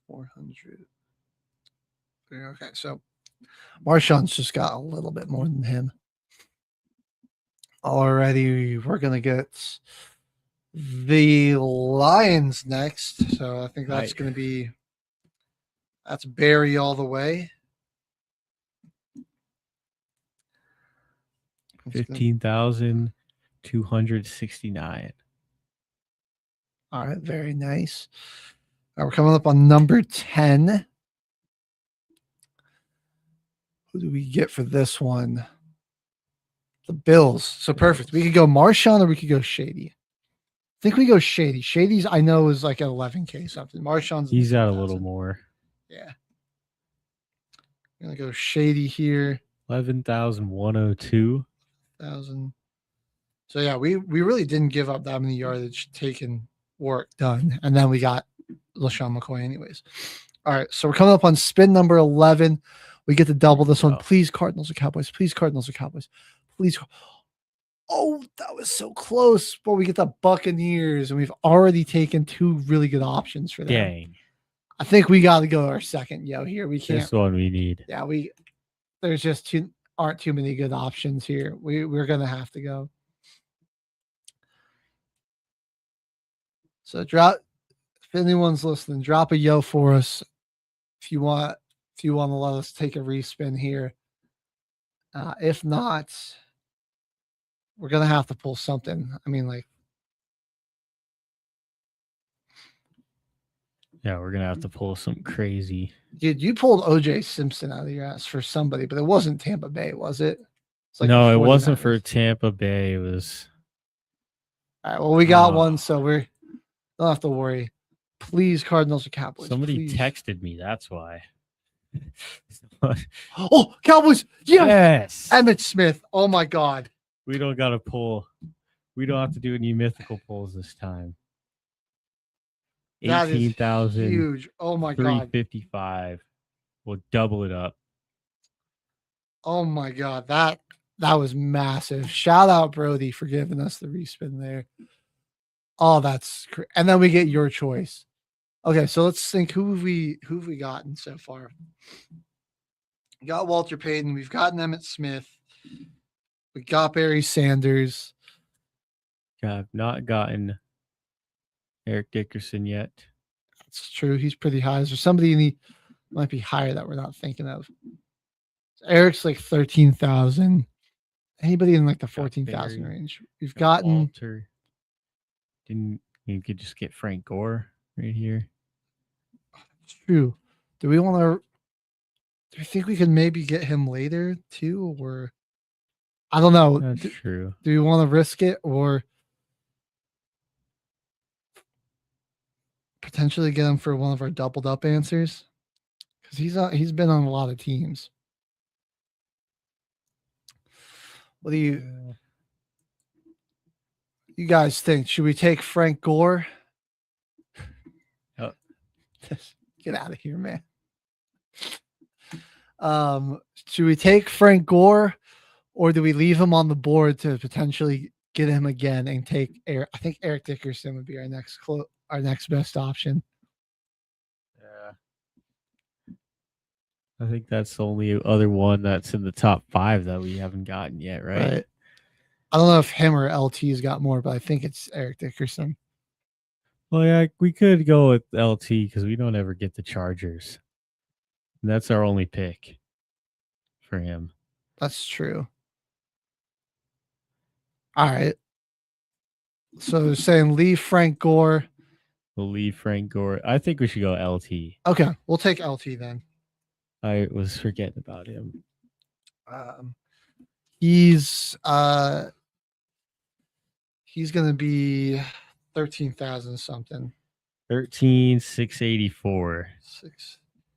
400. Okay, so Marshawn's just got a little bit more than him. Alrighty, we're gonna get the Lions next. So I think that's gonna be Barry all the way. 15,269. All right, very nice. All right, we're coming up on number 10. Who do we get for this one? The Bills. So perfect. We could go Marshawn or we could go Shady. think we go Shady. Shady's I know is like at 11K something. Marshawn's He's got a little more. Yeah. I'm gonna go Shady here. 11,102. 1,000. So yeah, we really didn't give up that many yardage taking work done, and then we got LaShawn McCoy anyways. All right, so we're coming up on spin number 11. We get to double this one. Please, Cardinals or Cowboys. Please, Cardinals or Cowboys. Please. Oh, that was so close. But we get the Buccaneers, and we've already taken two really good options for them. Dang. I think we got to go our second yo here. We can't. This one we need. Yeah, there's just aren't too many good options here. We're gonna have to go. So if anyone's listening, drop a yo for us if you want to let us take a respin here. If not, we're gonna have to pull something. I mean, like, yeah, we're gonna have to pull some crazy. Dude, you pulled OJ Simpson out of your ass for somebody, but it wasn't Tampa Bay, was it? No, it wasn't for Tampa Bay. It was. All right. Well, we got one, so we don't have to worry. Please, Cardinals or Cowboys. Somebody please. texted me. That's why. Oh, Cowboys! Yes. Emmitt Smith. Oh my God. We don't got to pull. We don't have to do any mythical pulls this time. That is 18,000. huge. Oh my God. 355. We'll double it up. Oh my God. That was massive. Shout out Brody for giving us the respin there. Oh, and then we get your choice. Okay, so let's think who have we gotten so far? We got Walter Payton, we've gotten Emmitt Smith, we got Barry Sanders. I've not gotten Eric Dickerson yet. That's true. He's pretty high. Is there somebody might be higher that we're not thinking of? Eric's like 13,000. Anybody in like the 14,000 range? We've gotten Walter. Didn't you could just get Frank Gore right here? It's true. Do we think we can maybe get him later too? Or I don't know. That's true. Do we want to risk it or potentially get him for one of our doubled up answers? Because he's been on a lot of teams. What do you guys think? Should we take Frank Gore? Get out of here, man. Should we take Frank Gore, or do we leave him on the board to potentially get him again and take Eric? I think Eric Dickerson would be our next best option. Yeah, I think that's the only other one that's in the top 5 that we haven't gotten yet, right? I don't know if him or LT's got more, but I think it's Eric Dickerson. Well, yeah, we could go with LT because we don't ever get the Chargers. And that's our only pick for him. That's true. All right. So they're saying leave Frank Gore. We'll leave Frank Gore. I think we should go LT. Okay, we'll take LT then. I was forgetting about him. He's going to be 13,000 something. 13,684.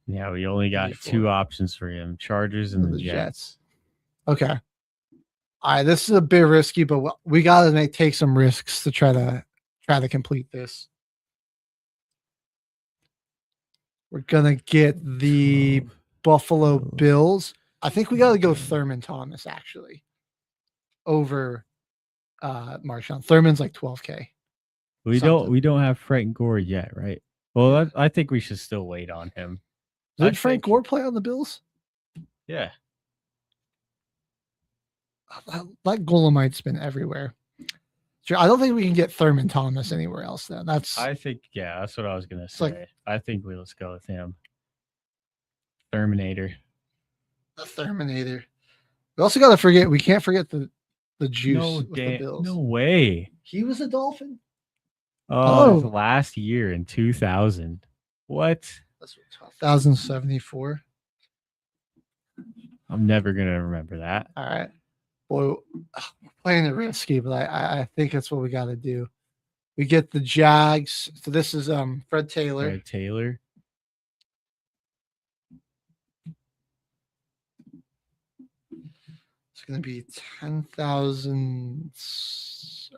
Yeah, we only got 2 options for him: Chargers and the Jets. Okay. All right, this is a bit risky, but we got to take some risks to try to complete this. We're gonna get the Buffalo Bills. I think we got to go Thurman Thomas actually over Marshawn. Thurman's like 12K. We don't have Frank Gore yet, right? Well, I think we should still wait on him. Did Frank Gore play on the Bills? Yeah. That Golomite's been everywhere. Sure, I don't think we can get Thurman Thomas anywhere else. Then that's what I was gonna say. I think let's go with him. Terminator. The Terminator. We also got to forget. We can't forget the juice with the Bills. No way. He was a Dolphin. Oh, it was last year in 2000. What? That's 12,074. I'm never gonna remember that. All right. Boy, we're playing it risky, but I think that's what we got to do. We get the Jags. So this is Fred Taylor. Fred Taylor. It's going to be 10,000.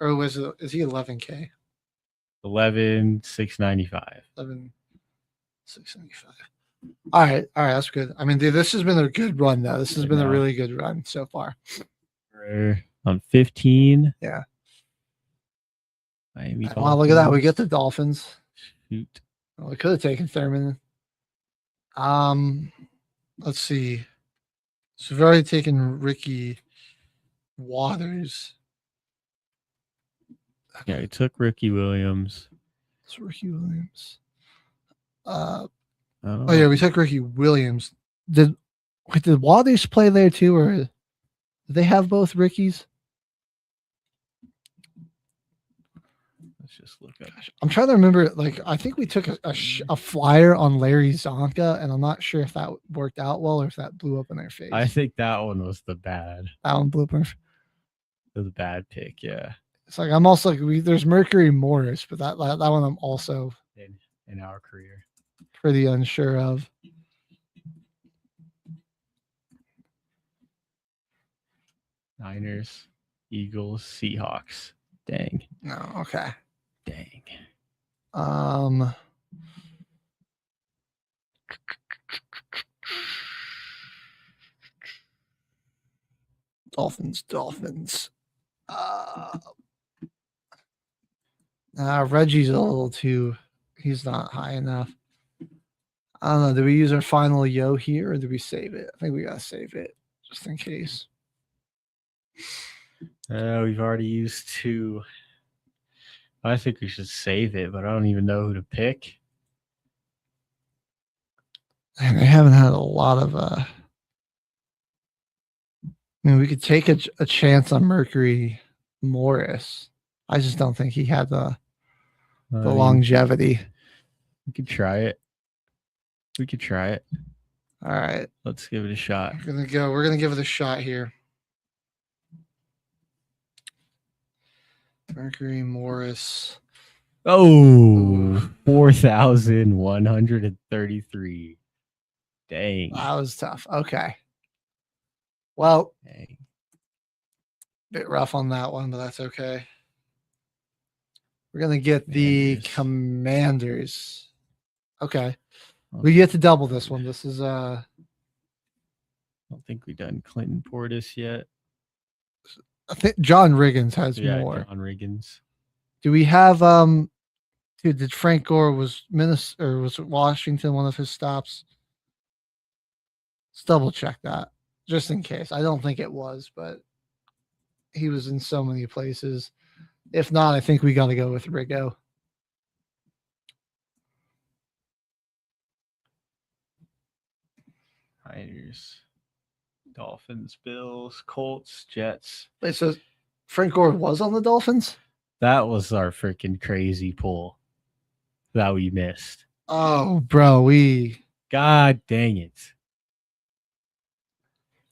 Or is he 11K? 11,695. 11,695. All right, that's good. I mean, dude, this has been a good run, though. This has been a really good run so far. We're on 15. Yeah. Miami Wow, look at that. We get the Dolphins. Shoot. Well, we could have taken Thurman. Let's see. So we've already taken Ricky Waters. Yeah, we took Ricky Williams. It's Ricky Williams. Oh yeah, we took Ricky Williams. Did Waters play there too, or did they have both Rickies? Let's just look up. I'm trying to remember. Like, I think we took a flyer on Larry Zonka, and I'm not sure if that worked out well or if that blew up in their face. I think that one was the bad. That one blew up. It was a bad pick, yeah. It's like I'm also like there's Mercury Morris, but that one I'm also in our career pretty unsure of. Niners, Eagles, Seahawks. Dang. No, okay. Dang. Dolphins. Reggie's a little too. He's not high enough. I don't know. Do we use our final yo here or do we save it? I think we gotta save it just in case. We've already used 2. I think we should save it, but I don't even know who to pick. And they haven't had a lot of. I mean, we could take a chance on Mercury Morris. I just don't think he had the longevity. We could try it. All right. Let's give it a shot. We're gonna give it a shot here. Mercury Morris. Oh, 4,133. Dang. That was tough. Okay. Well, bit rough on that one, but that's okay. We're gonna get the Commanders. Okay. We get to double this one. This is I don't think we've done Clinton Portis yet. I think John Riggins has more. John Riggins. Do we have dude, did Frank Gore was Minnesota or was Washington one of his stops? Let's double check that just in case. I don't think it was, but he was in so many places. If not, I think we got to go with Riggo. Niners, Dolphins, Bills, Colts, Jets. Wait, so Frank Gore was on the Dolphins? That was our freaking crazy pull that we missed. Oh, bro, God dang it.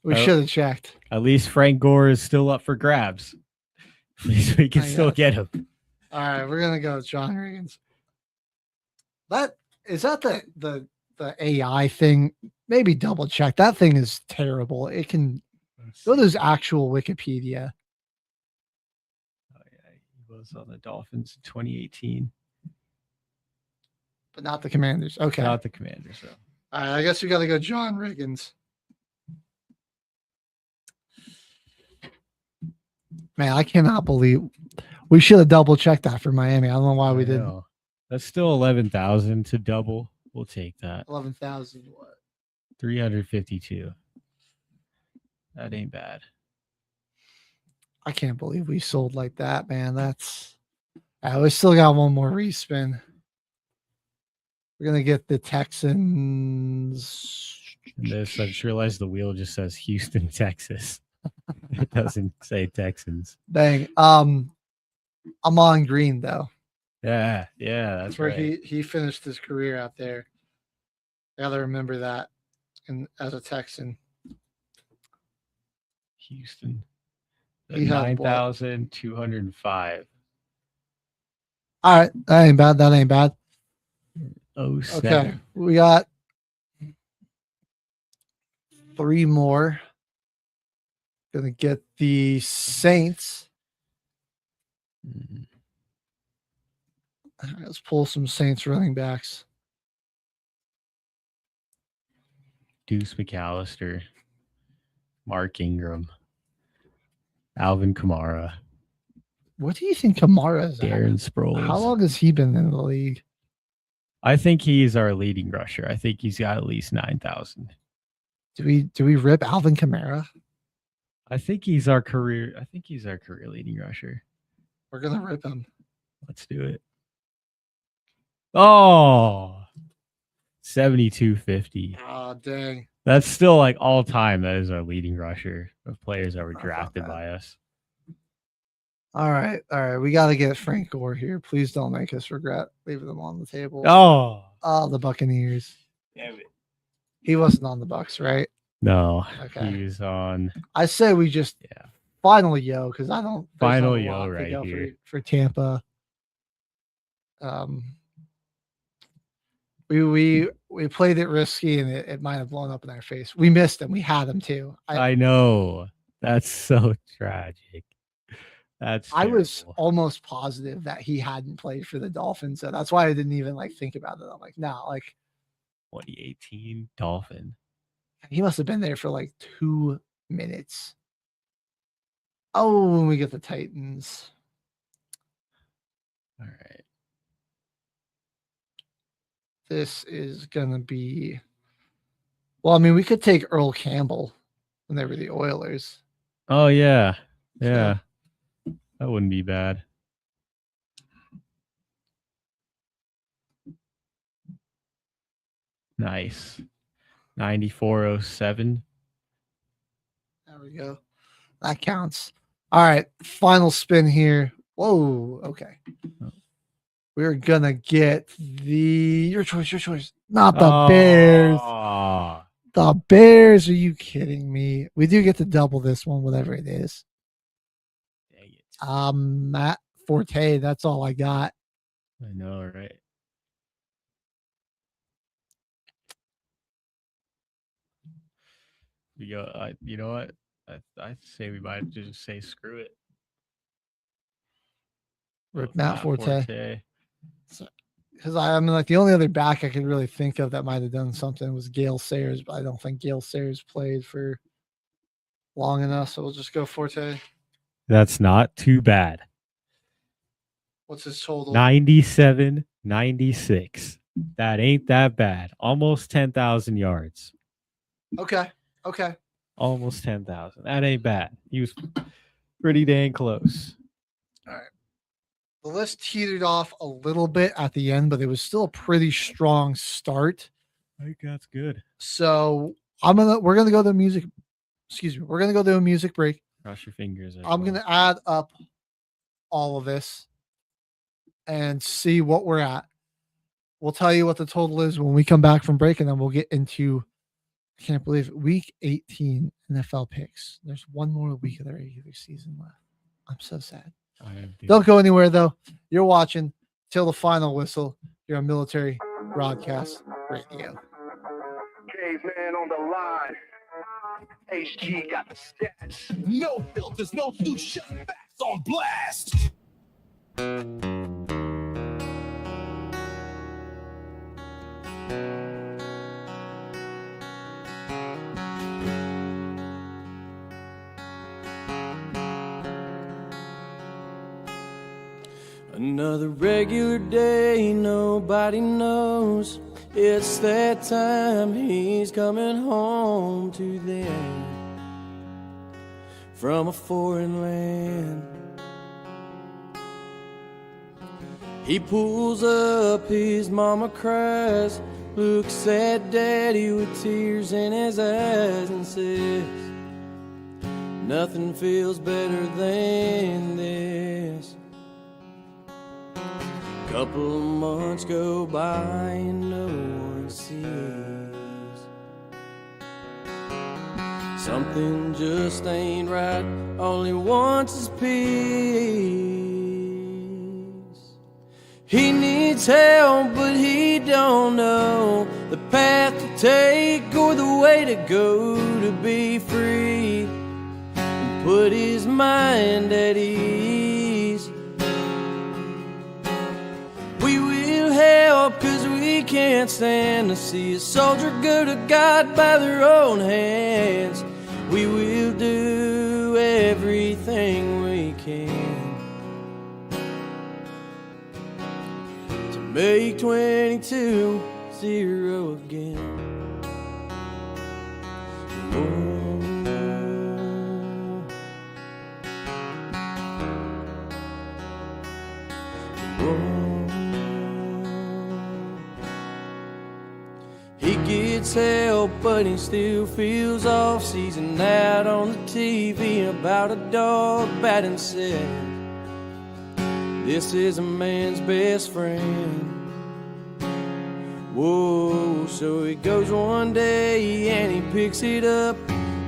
We should have checked. At least Frank Gore is still up for grabs. At least we can still get him. All right, we're gonna go with John Riggins. That is that the AI thing. Maybe double check. That thing is terrible. It can go to his actual Wikipedia. Oh yeah, he was on the Dolphins in 2018. But not the Commanders. Okay. Not the Commanders, though. All right, I guess we gotta go John Riggins. Man, I cannot believe we should have double checked that for Miami. I don't know why we didn't. That's still 11,000 to double. We'll take that. 11,000 what? 352. That ain't bad. I can't believe we sold like that, man. We still got one more respin. We're gonna get the Texans. And this, I just realized the wheel just says Houston, Texas. It doesn't say Texans. Dang. I'm on green though. Yeah, that's where right. he finished his career out there. I gotta remember that. And as a Texan. Houston. 9,205. All right, that ain't bad. That ain't bad. Oh, Okay, we got 3 more. Gonna get the Saints. All right, let's pull some Saints running backs. Deuce McAllister, Mark Ingram, Alvin Kamara. What do you think Kamara is? Darren Sproles. How long has he been in the league? I think he's our leading rusher. I think he's got at least 9,000. Do we rip Alvin Kamara? I think he's our career leading rusher. We're gonna rip him. Let's do it. Oh, 7250. Oh, dang. That's still like all time. That is our leading rusher of players that were drafted by us. All right. We got to get Frank Gore here. Please don't make us regret leaving them on the table. Oh, the Buccaneers. Damn it. He wasn't on the Bucks, right? No. Okay. He was on. I say we just final yo because I don't. Final yo right here for Tampa. We played it risky and it might have blown up in our face. We missed him. We had him too. I know. That's so tragic. I was almost positive that he hadn't played for the Dolphins, so that's why I didn't even think about it. I'm like, no, 2018 Dolphin. He must have been there for 2 minutes. Oh, when we get the Titans. All right. This is gonna be. Well, I mean, we could take Earl Campbell when they were the Oilers. Oh yeah, yeah. That wouldn't be bad. Nice. 9407. There we go. That counts. All right. Final spin here. Whoa. Okay. We're going to get your choice. Not the Bears. The Bears. Are you kidding me? We do get to double this one, whatever it is. Matt Forte. That's all I got. I know, right? We go. You know what? I say we might just say screw it. Rip Matt Forte. Because I mean, the only other back I could really think of that might have done something was Gale Sayers, but I don't think Gale Sayers played for long enough. So we'll just go Forte. That's not too bad. What's his total? 97-96. That ain't that bad. Almost 10,000 yards. Okay. Almost 10,000. That ain't bad. He was pretty dang close. All right. The list teetered off a little bit at the end, but it was still a pretty strong start. I think that's good. So we're gonna go to music. Excuse me. We're gonna go to a music break. Cross your fingers. I'm gonna add up all of this and see what we're at. We'll tell you what the total is when we come back from break, and then we'll get into. I can't believe it, week 18 NFL picks. There's one more week of the regular season left. I'm so sad. Don't go anywhere though. You're watching till the final whistle. You're on Military Broadcast Radio. Caveman on the line. HG got the stats. No filters, no new shut facts on blast. Another regular day, nobody knows. It's that time, he's coming home to them from a foreign land. He pulls up, his mama cries, looks at daddy with tears in his eyes and says, nothing feels better than this. Couple of months go by and no one sees. Something just ain't right, all he wants is peace. He needs help, but he don't know the path to take or the way to go to be free and put his mind at ease. We will help, 'cause we can't stand to see a soldier go to God by their own hands. We will do everything we can to make 22-0 again. He gets help, but he still feels off season out on the TV about a dog batting said, this is a man's best friend. Whoa, so he goes one day and he picks it up.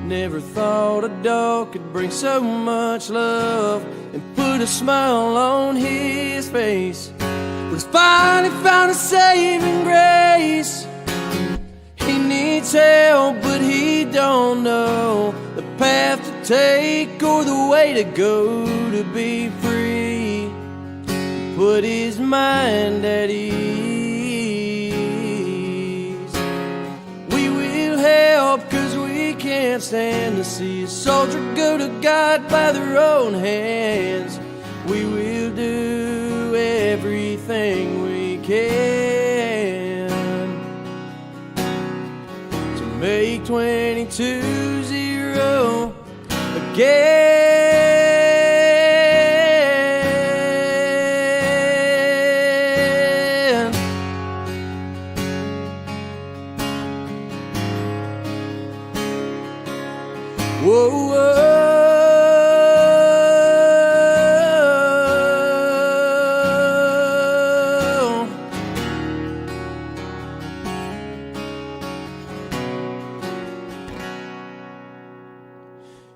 Never thought a dog could bring so much love and put a smile on his face. But he's finally found a saving grace. He needs help, but he don't know the path to take or the way to go to be free. Put his mind at ease. We will help, 'cause we can't stand to see a soldier go to God by their own hands. We will do everything we can to make 22-0 again. Whoa, whoa.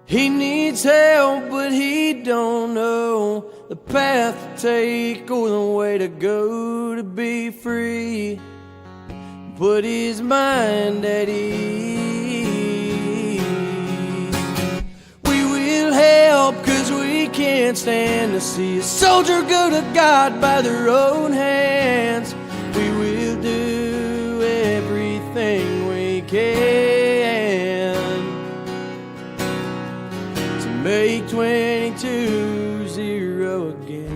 He needs help, but he don't know the path to take or the way to go to be free. Put his mind at ease. We will help, 'cause we can't stand to see a soldier go to God by their own hands. We will do everything we can to make 22-0 again.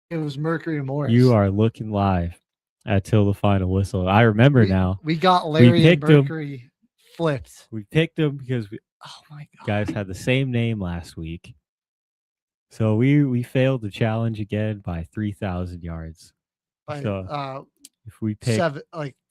It was Mercury Morris. You are looking live at Till the Final Whistle. I remember now. We got Larry and Mercury him. flipped. We picked him because we Oh my god, guys had the same name last week. So we failed the challenge again by 3,000 yards. By, So if we pick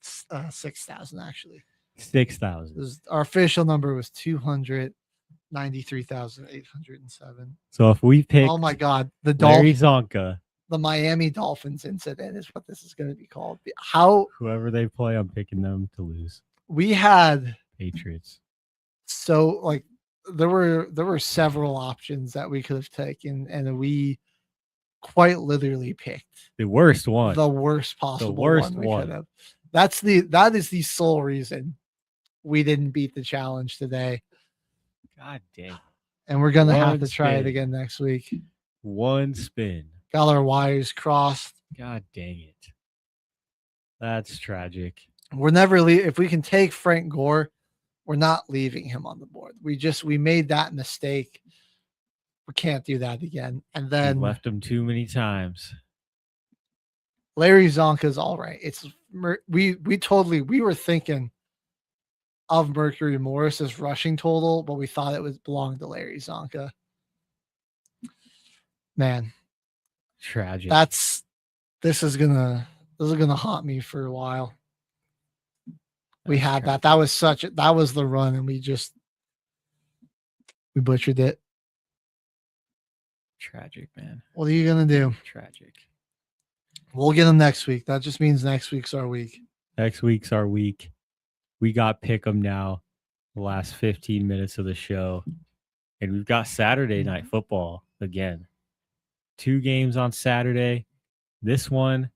6,000 actually. 6,000. Our official number was 293,807. So if we pick oh my god, the Larry Zonka, the Miami Dolphins incident is what this is going to be called. How whoever they play, I'm picking them to lose. we had Patriots. So like there were several options that we could have taken, and we quite literally picked the worst one, the worst possible one we could have. That is the sole reason we didn't beat the challenge today. God dang. And we're gonna have to try it again next week. One spin. Got our wires crossed. God dang it. That's tragic. We're never if we can take Frank Gore, we're not leaving him on the board. We made that mistake. We can't do that again. And then we left him too many times. Larry Zonka's all right. We were thinking of Mercury Morris's rushing total, but we thought it would belong to Larry Zonka. Man, Tragic. This is gonna haunt me for a while. We had tragic. that was the run, and we butchered it. Tragic, man. What are you gonna do? Tragic. We'll get them next week. That just means next week's our week. Next week's our week. We got Pick'em now, the last 15 minutes of the show. And we've got Saturday night football again. 2 games on Saturday. This one,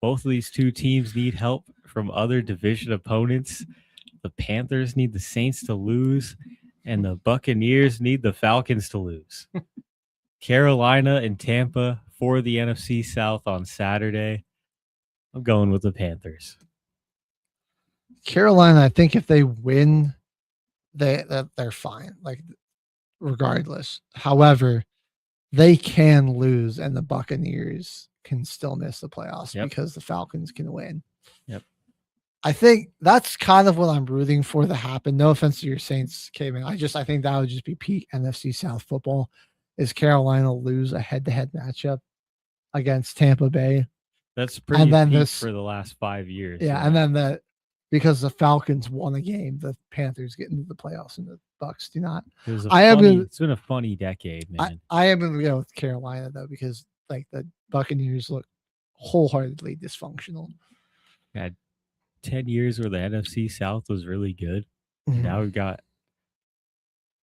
both of these two teams need help from other division opponents. The Panthers need the Saints to lose, and the Buccaneers need the Falcons to lose. Carolina and Tampa for the NFC South on Saturday. I'm going with the Panthers. Carolina, I think if they win, they're fine. Like regardless. However, they can lose, and the Buccaneers can still miss the playoffs because the Falcons can win. Yep. I think that's kind of what I'm rooting for to happen. No offense to your Saints, Caveman. I think that would just be peak NFC South football. Is Carolina lose a head-to-head matchup against Tampa Bay? That's pretty peak for the last 5 years. Yeah, and then because the Falcons won a game, the Panthers get into the playoffs and the Bucs do not. It's been a funny decade, man. I am going to go with Carolina though, because like the Buccaneers look wholeheartedly dysfunctional. Had 10 years where the NFC South was really good. Mhm. Now we've got,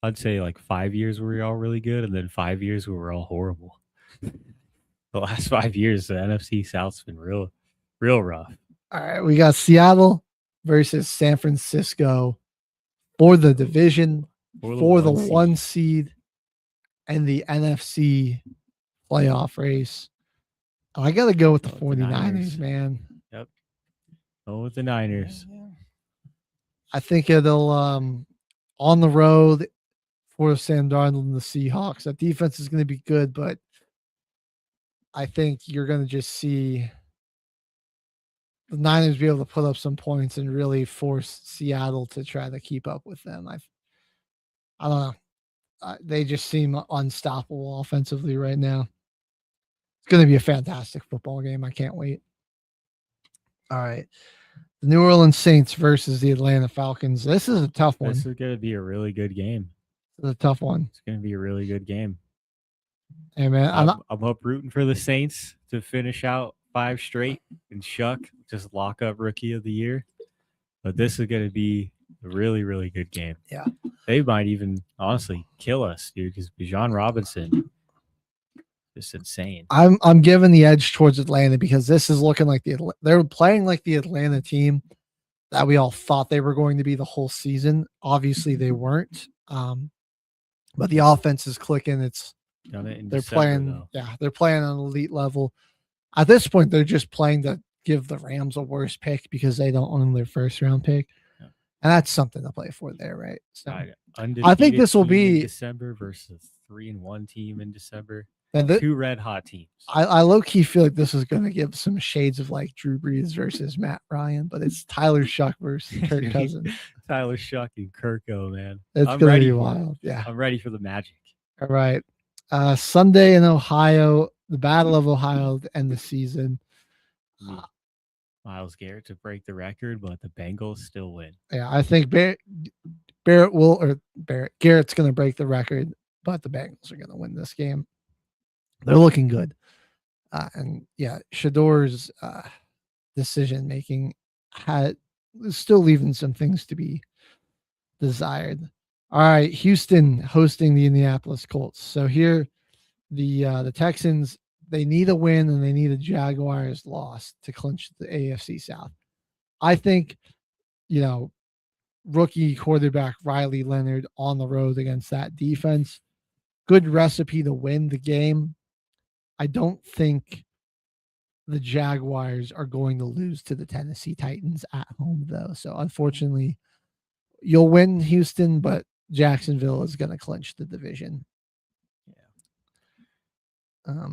I'd say like 5 years where we're all really good, and then 5 years where we're all horrible. The last 5 years, the NFC South's been real rough. All right, we got Seattle versus San Francisco for the division, for the one seed, and the NFC playoff race. I got to go with the 49ers, man. Yep. Go with the Niners. I think it'll on the road for Sam Darnold and the Seahawks. That defense is going to be good, but I think you're going to just see the Niners be able to put up some points and really force Seattle to try to keep up with them. I don't know. They just seem unstoppable offensively right now. It's going to be a fantastic football game. I can't wait. All right. The New Orleans Saints versus the Atlanta Falcons. This is a tough one. This is going to be a really good game. It's a tough one. It's going to be a really good game. Hey, man. I'm up rooting for the Saints to finish out 5 straight and Shuck just lock up Rookie of the Year. But this is going to be a really, really good game. Yeah. They might even, honestly, kill us, dude, because Bijan Robinson is insane. I'm giving the edge towards Atlanta because this is looking like they're playing like the Atlanta team that we all thought they were going to be the whole season. Obviously, they weren't. But the offense is clicking. They're playing on an elite level. At this point, they're just playing to give the Rams a worse pick because they don't own their first round pick. Yeah. And that's something to play for there, right? So I think this will be December versus 3-1 team in December. And 2 red hot teams. I low-key feel like this is going to give some shades of like Drew Brees versus Matt Ryan, but it's Tyler Shuck versus Kirk Cousins. Tyler Shuck and Kirko, man. It's going to be wild. Yeah. I'm ready for the magic. All right. Sunday in Ohio, the Battle of Ohio to end the season. Myles Garrett to break the record, but the Bengals still win. Yeah, I think Garrett's going to break the record, but the Bengals are going to win this game. They're looking good. And yeah, Shador's decision making is still leaving some things to be desired. All right, Houston hosting the Indianapolis Colts. So here, the Texans, they need a win and they need a Jaguars loss to clinch the AFC South. I think, rookie quarterback Riley Leonard on the road against that defense, good recipe to win the game. I don't think the Jaguars are going to lose to the Tennessee Titans at home, though. So, unfortunately, you'll win Houston, but Jacksonville is going to clinch the division. Yeah.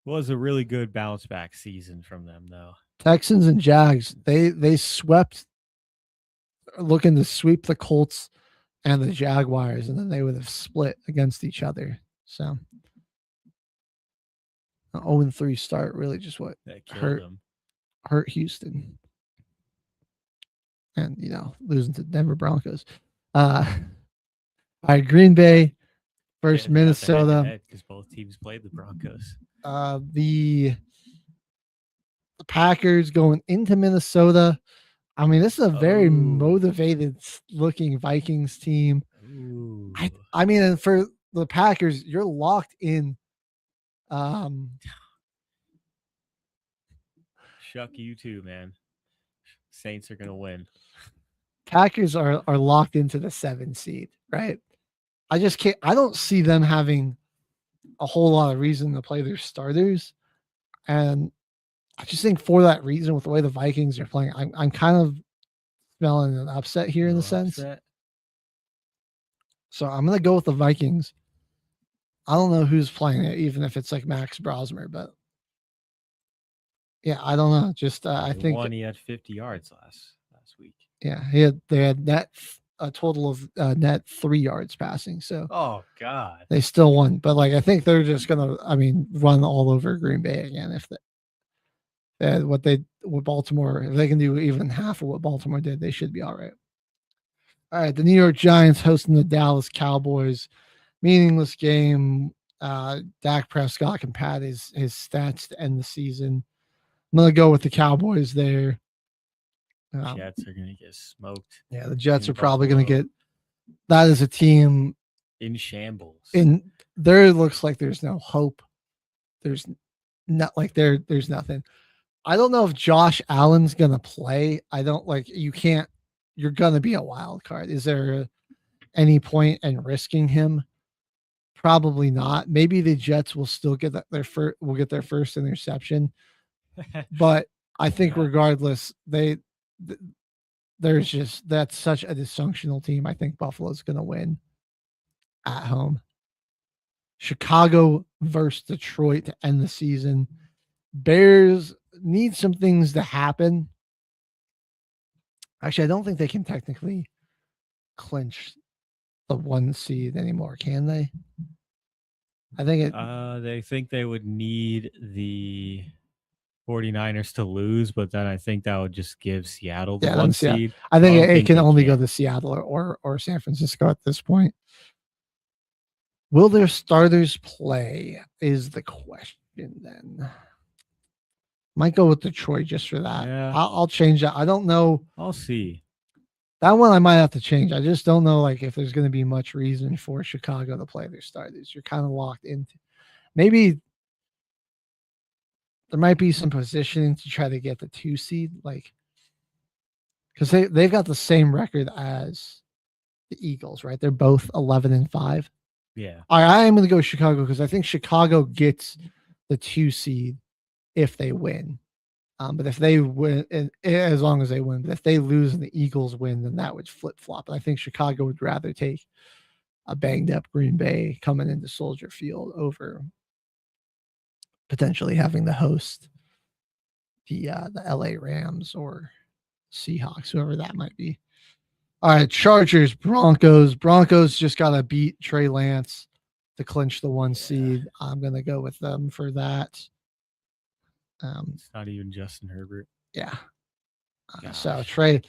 Was a really good bounce back season from them, though. Texans and Jags, they swept looking to sweep the Colts and the Jaguars, and then they would have split against each other. So, an 0-3 start really just what That killed hurt Houston, and losing to Denver Broncos. All right, Green Bay versus Minnesota. Because both teams played the Broncos. The Packers going into Minnesota. I mean, this is a very motivated looking Vikings team. I mean, and for the Packers, you're locked in. Shuck you too, man. Saints are gonna win. Packers are locked into the 7 seed, right? I just can't. I don't see them having a whole lot of reason to play their starters, and I just think for that reason, with the way the Vikings are playing, I'm kind of smelling an upset here in a sense. So I'm gonna go with the Vikings. I don't know who's playing it, even if it's like Max Brosmer, but yeah, I don't know. Just I think he had 50 yards last week. Yeah, they had a total of net 3 yards passing. So oh god, they still won. But like I think they're just gonna, run all over Green Bay again if what Baltimore, if they can do even half of what Baltimore did, they should be all right. All right, the New York Giants hosting the Dallas Cowboys. Meaningless game. Dak Prescott can pad his stats to end the season. I'm gonna go with the Cowboys there. Jets are gonna get smoked. Yeah, the Jets are probably gonna get. That is a team in shambles. There looks like there's no hope. There's not like there's nothing. I don't know if Josh Allen's gonna play. I don't like. You can't. You're gonna be a wild card. Is there any point in risking him? Probably not. Maybe the Jets will still get their first interception, but I think regardless, that's such a dysfunctional team. I think Buffalo's going to win at home. Chicago versus Detroit to end the season. Bears need some things to happen. Actually, I don't think they can technically clinch the 1 seed anymore, can they? I think they think they would need the 49ers to lose, but then I think that would just give Seattle the 1 seed. I think it can only go to Seattle or San Francisco at this point. Will their starters play is the question then. Might go with Detroit just for that. Yeah. I'll change that. I don't know. I'll see. That one I might have to change. I just don't know if there's going to be much reason for Chicago to play their starters. You're kind of locked into. Maybe there might be some positioning to try to get the 2 seed, because they've got the same record as the Eagles, right? They're both 11-5. Yeah. I am going to go Chicago because I think Chicago gets the 2 seed if they win. But if they win, as long as they win, but if they lose and the Eagles win, then that would flip flop. And I think Chicago would rather take a banged up Green Bay coming into Soldier Field over potentially having to host the LA Rams or Seahawks, whoever that might be. All right, Chargers, Broncos. Broncos just got to beat Trey Lance to clinch the 1 seed. I'm going to go with them for that. It's not even Justin Herbert. Yeah. So Trey,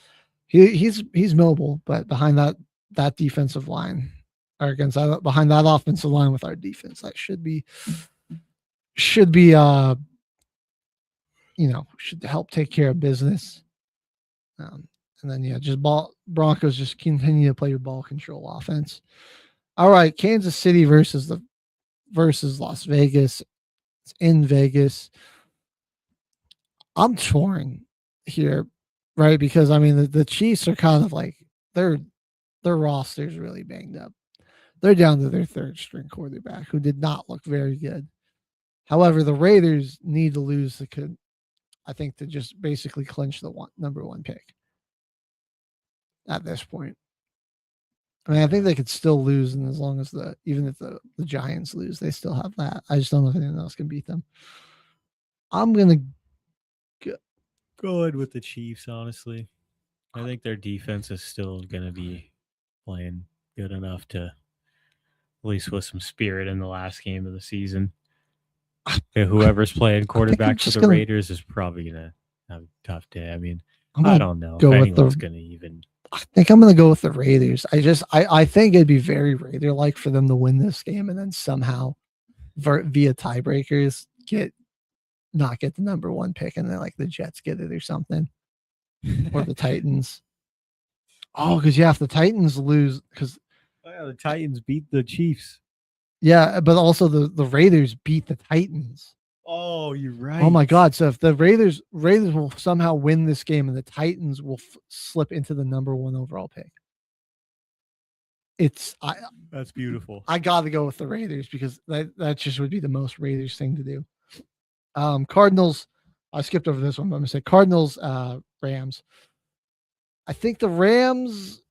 he's mobile, but behind that defensive line, or behind that offensive line with our defense, that should help take care of business. And then Broncos just continue to play your ball control offense. All right, Kansas City versus Las Vegas. It's in Vegas. I'm torn here, right? Because the Chiefs are kind of like their roster's really banged up. They're down to their 3rd string quarterback, who did not look very good. However, the Raiders need to lose to just basically clinch the number 1 pick at this point. I think they could still lose, and as long as even if the Giants lose, they still have that. I just don't know if anyone else can beat them. I'm gonna go ahead with the Chiefs, honestly. I think their defense is still going to be playing good enough to at least with some spirit in the last game of the season. Whoever's playing quarterback for the Raiders is probably going to have a tough day. I mean, I don't know if anyone's going to even. I think I'm going to go with the Raiders. I think it'd be very Raider-like for them to win this game and then somehow via tiebreakers not get the number 1 pick and then like the Jets get it or something. Or the Titans. Oh, because if the Titans lose, because the Titans beat the Chiefs. Yeah, but also the Raiders beat the Titans. Oh, you're right. Oh my God! So if the Raiders will somehow win this game and the Titans will slip into the number 1 overall pick, that's beautiful. I got to go with the Raiders because that just would be the most Raiders thing to do. Cardinals. I skipped over this one, but I'm gonna say Cardinals, Rams. I think the Rams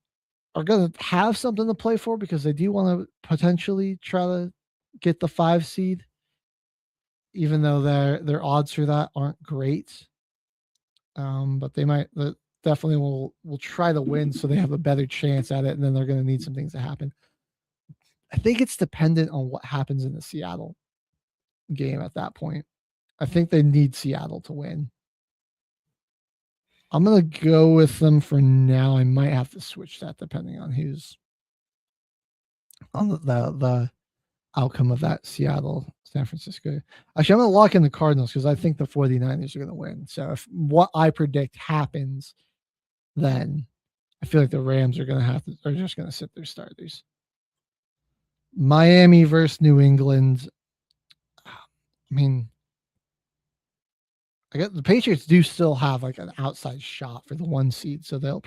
are going to have something to play for because they do want to potentially try to get the 5 seed, even though their odds for that aren't great. But they definitely will try to win so they have a better chance at it, and then they're going to need some things to happen. I think it's dependent on what happens in the Seattle game at that point. I think they need Seattle to win. I'm going to go with them for now. I might have to switch that depending on who's on the outcome of that Seattle San Francisco. Actually, I'm going to lock in the Cardinals because I think the 49ers are going to win. So if what I predict happens, then I feel like the Rams are just going to sit their starters. Miami versus New England. I mean, I guess the Patriots do still have like an outside shot for the 1 seed, so they'll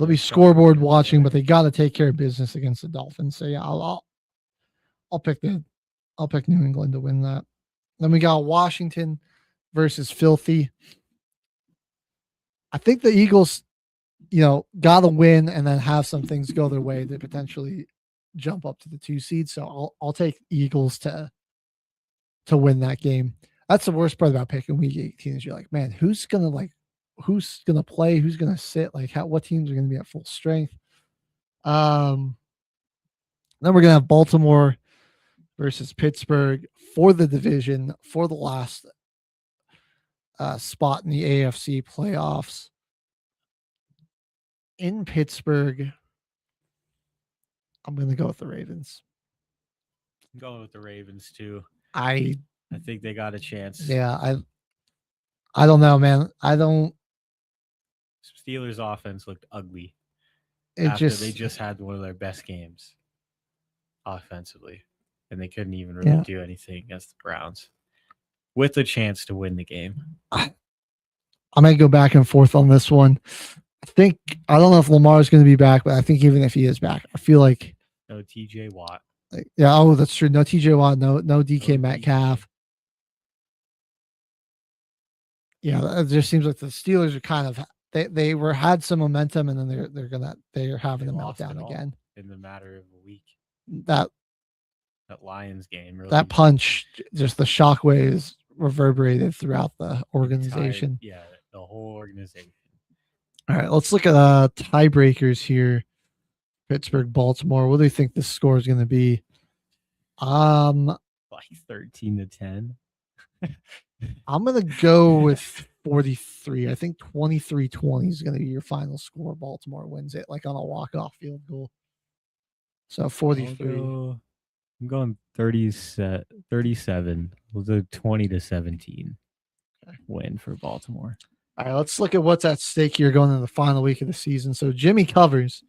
be scoreboard watching, but they got to take care of business against the Dolphins. So yeah, I'll pick New England to win that. Then we got Washington versus Filthy. I think the Eagles, got to win and then have some things go their way to potentially jump up to the 2 seed. So I'll take Eagles to win that game. That's the worst part about picking week 18 is you're like, man, who's gonna play? Who's gonna sit? Like, what teams are gonna be at full strength? Then we're gonna have Baltimore versus Pittsburgh for the division for the last spot in the AFC playoffs. In Pittsburgh, I'm gonna go with the Ravens. I'm going with the Ravens too. I think they got a chance. Yeah, I don't know, man. Steelers offense looked ugly. They just had one of their best games offensively, and they couldn't even really do anything against the Browns with a chance to win the game. I might go back and forth on this one. I don't know if Lamar is going to be back, but I think even if he is back, I feel like no TJ Watt. That's true. No TJ Watt. No DK Metcalf. Yeah, it just seems like the Steelers are kind of had some momentum, and then they're having a meltdown again in the matter of a week. That Lions game, really, that punch, just the shockwaves reverberated throughout the organization. The whole organization. All right, let's look at tiebreakers here. Pittsburgh, Baltimore. What do you think this score is going to be? Like 13-10. I'm going to go with 43. I think 23-20 is going to be your final score. Baltimore wins it like on a walk-off field goal. So 43. I'm going 37. We'll do 20-17 win for Baltimore. All right, let's look at what's at stake here going into the final week of the season. So Jimmy covers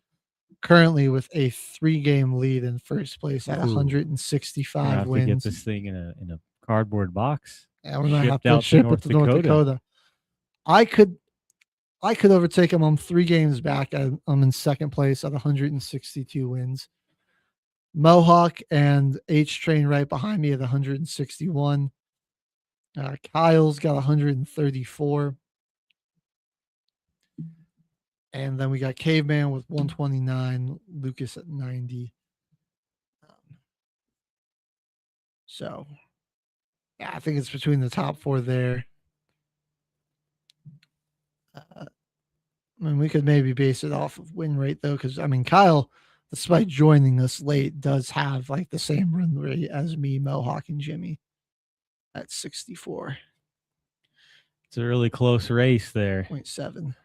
currently with a 3-game lead in first place at 165 wins. To get this thing in a cardboard box. Yeah, we're gonna have to ship it to North Dakota. I could overtake him. I'm 3 games back. I'm in second place at 162 wins. Mohawk and H Train right behind me at 161. Kyle's got 134. And then we got Caveman with 129, Lucas at 90. So, I think it's between the top 4 there. I mean, we could maybe base it off of win rate, though, because, I mean, Kyle, despite joining us late, does have like the same win rate as me, Mohawk, and Jimmy at 64. It's a really close race there. 0.7.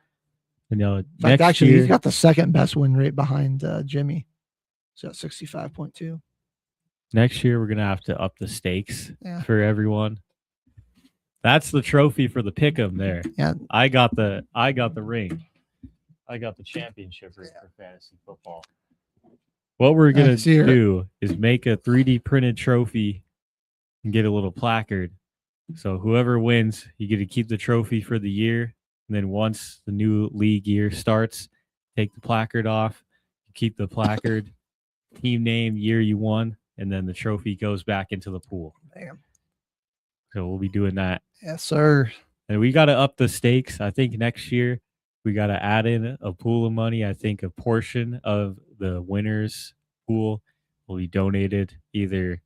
You know, in fact, actually, he's got the second best win rate behind Jimmy. So at 65.2. Next year, we're going to have to up the stakes for everyone. That's the trophy for the pick'em there. Yeah. I got the ring. I got the championship ring for fantasy football. What we're going to do is make a 3D printed trophy and get a little placard. So whoever wins, you get to keep the trophy for the year. And then once the new league year starts, take the placard off, keep the placard, team name, year you won, and then the trophy goes back into the pool. Damn. So we'll be doing that. Yes, sir. And we got to up the stakes. I think next year we got to add in a pool of money. I think a portion of the winners pool will be donated either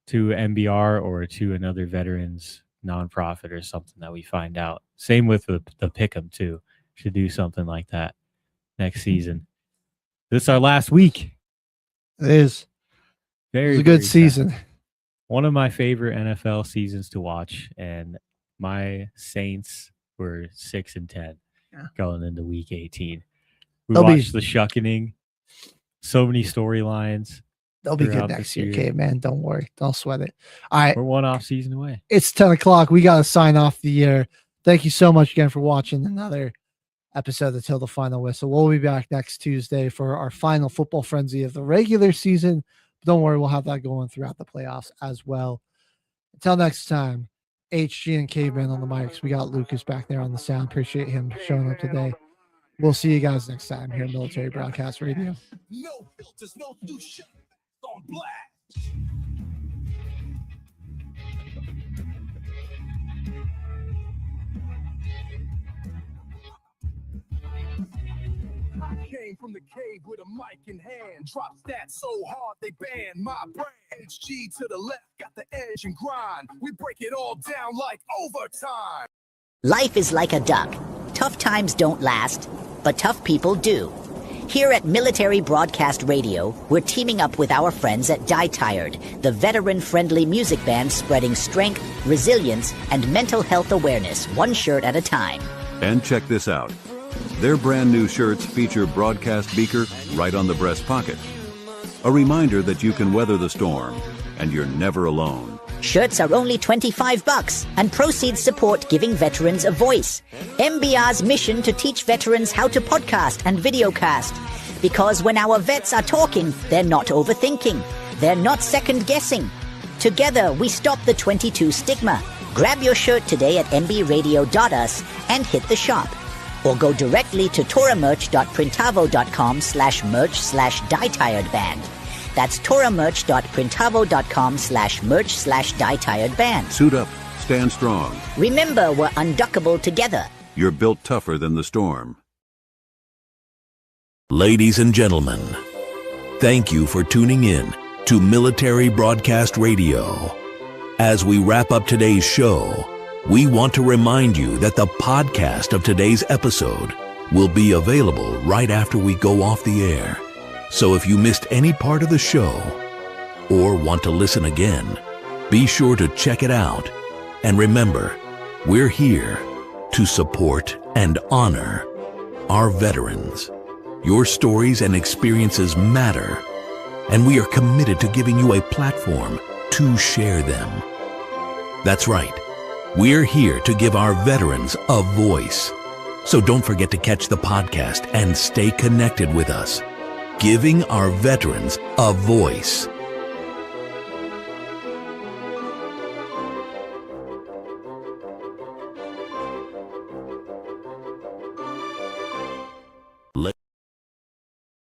to MBR or to another veterans nonprofit or something that we find out. Same with the pick'em too. Should do something like that next season. This is our last week. It is. Very a good season. One of my favorite NFL seasons to watch, and my Saints were 6-10 going into week 18. We watched the shuckening. So many storylines. They'll be good next year, Caveman. Don't worry. Don't sweat it. All right. We're one off season away. It's 10 o'clock. We got to sign off the year. Thank you so much again for watching another episode of Till the Final Whistle. We'll be back next Tuesday for our final football frenzy of the regular season. Don't worry. We'll have that going throughout the playoffs as well. Until next time, HG and Caveman on the mics. We got Lucas back there on the sound. Appreciate him showing up today. We'll see you guys next time here at Military Broadcast Radio. No filters, no new shit on blast. I came from the cave with a mic in hand. Drop stats so hard they ban my brand. HG to the left, got the edge and grind. We break it all down like overtime. Life is like a duck. Tough times don't last, but tough people do. Here at Military Broadcast Radio, we're teaming up with our friends at Die Tired, the veteran-friendly music band spreading strength, resilience, and mental health awareness one shirt at a time. And check this out. Their brand new shirts feature broadcast beaker right on the breast pocket. A reminder that you can weather the storm, and you're never alone. Shirts are only $25, and proceeds support giving veterans a voice. MBR's mission to teach veterans how to podcast and videocast. Because when our vets are talking, they're not overthinking. They're not second-guessing. Together, we stop the 22 stigma. Grab your shirt today at mbradio.us and hit the shop. Or go directly to toramerch.printavo.com/merch/dietiredband. That's toramerch.printavo.com/merch/dietiredband. Suit up, stand strong. Remember, we're unduckable together. You're built tougher than the storm. Ladies and gentlemen, thank you for tuning in to Military Broadcast Radio. As we wrap up today's show, we want to remind you that the podcast of today's episode will be available right after we go off the air. So if you missed any part of the show or want to listen again, be sure to check it out. And remember, we're here to support and honor our veterans. Your stories and experiences matter, and we are committed to giving you a platform to share them. That's right. We're here to give our veterans a voice. So don't forget to catch the podcast and stay connected with us. Giving our veterans a voice.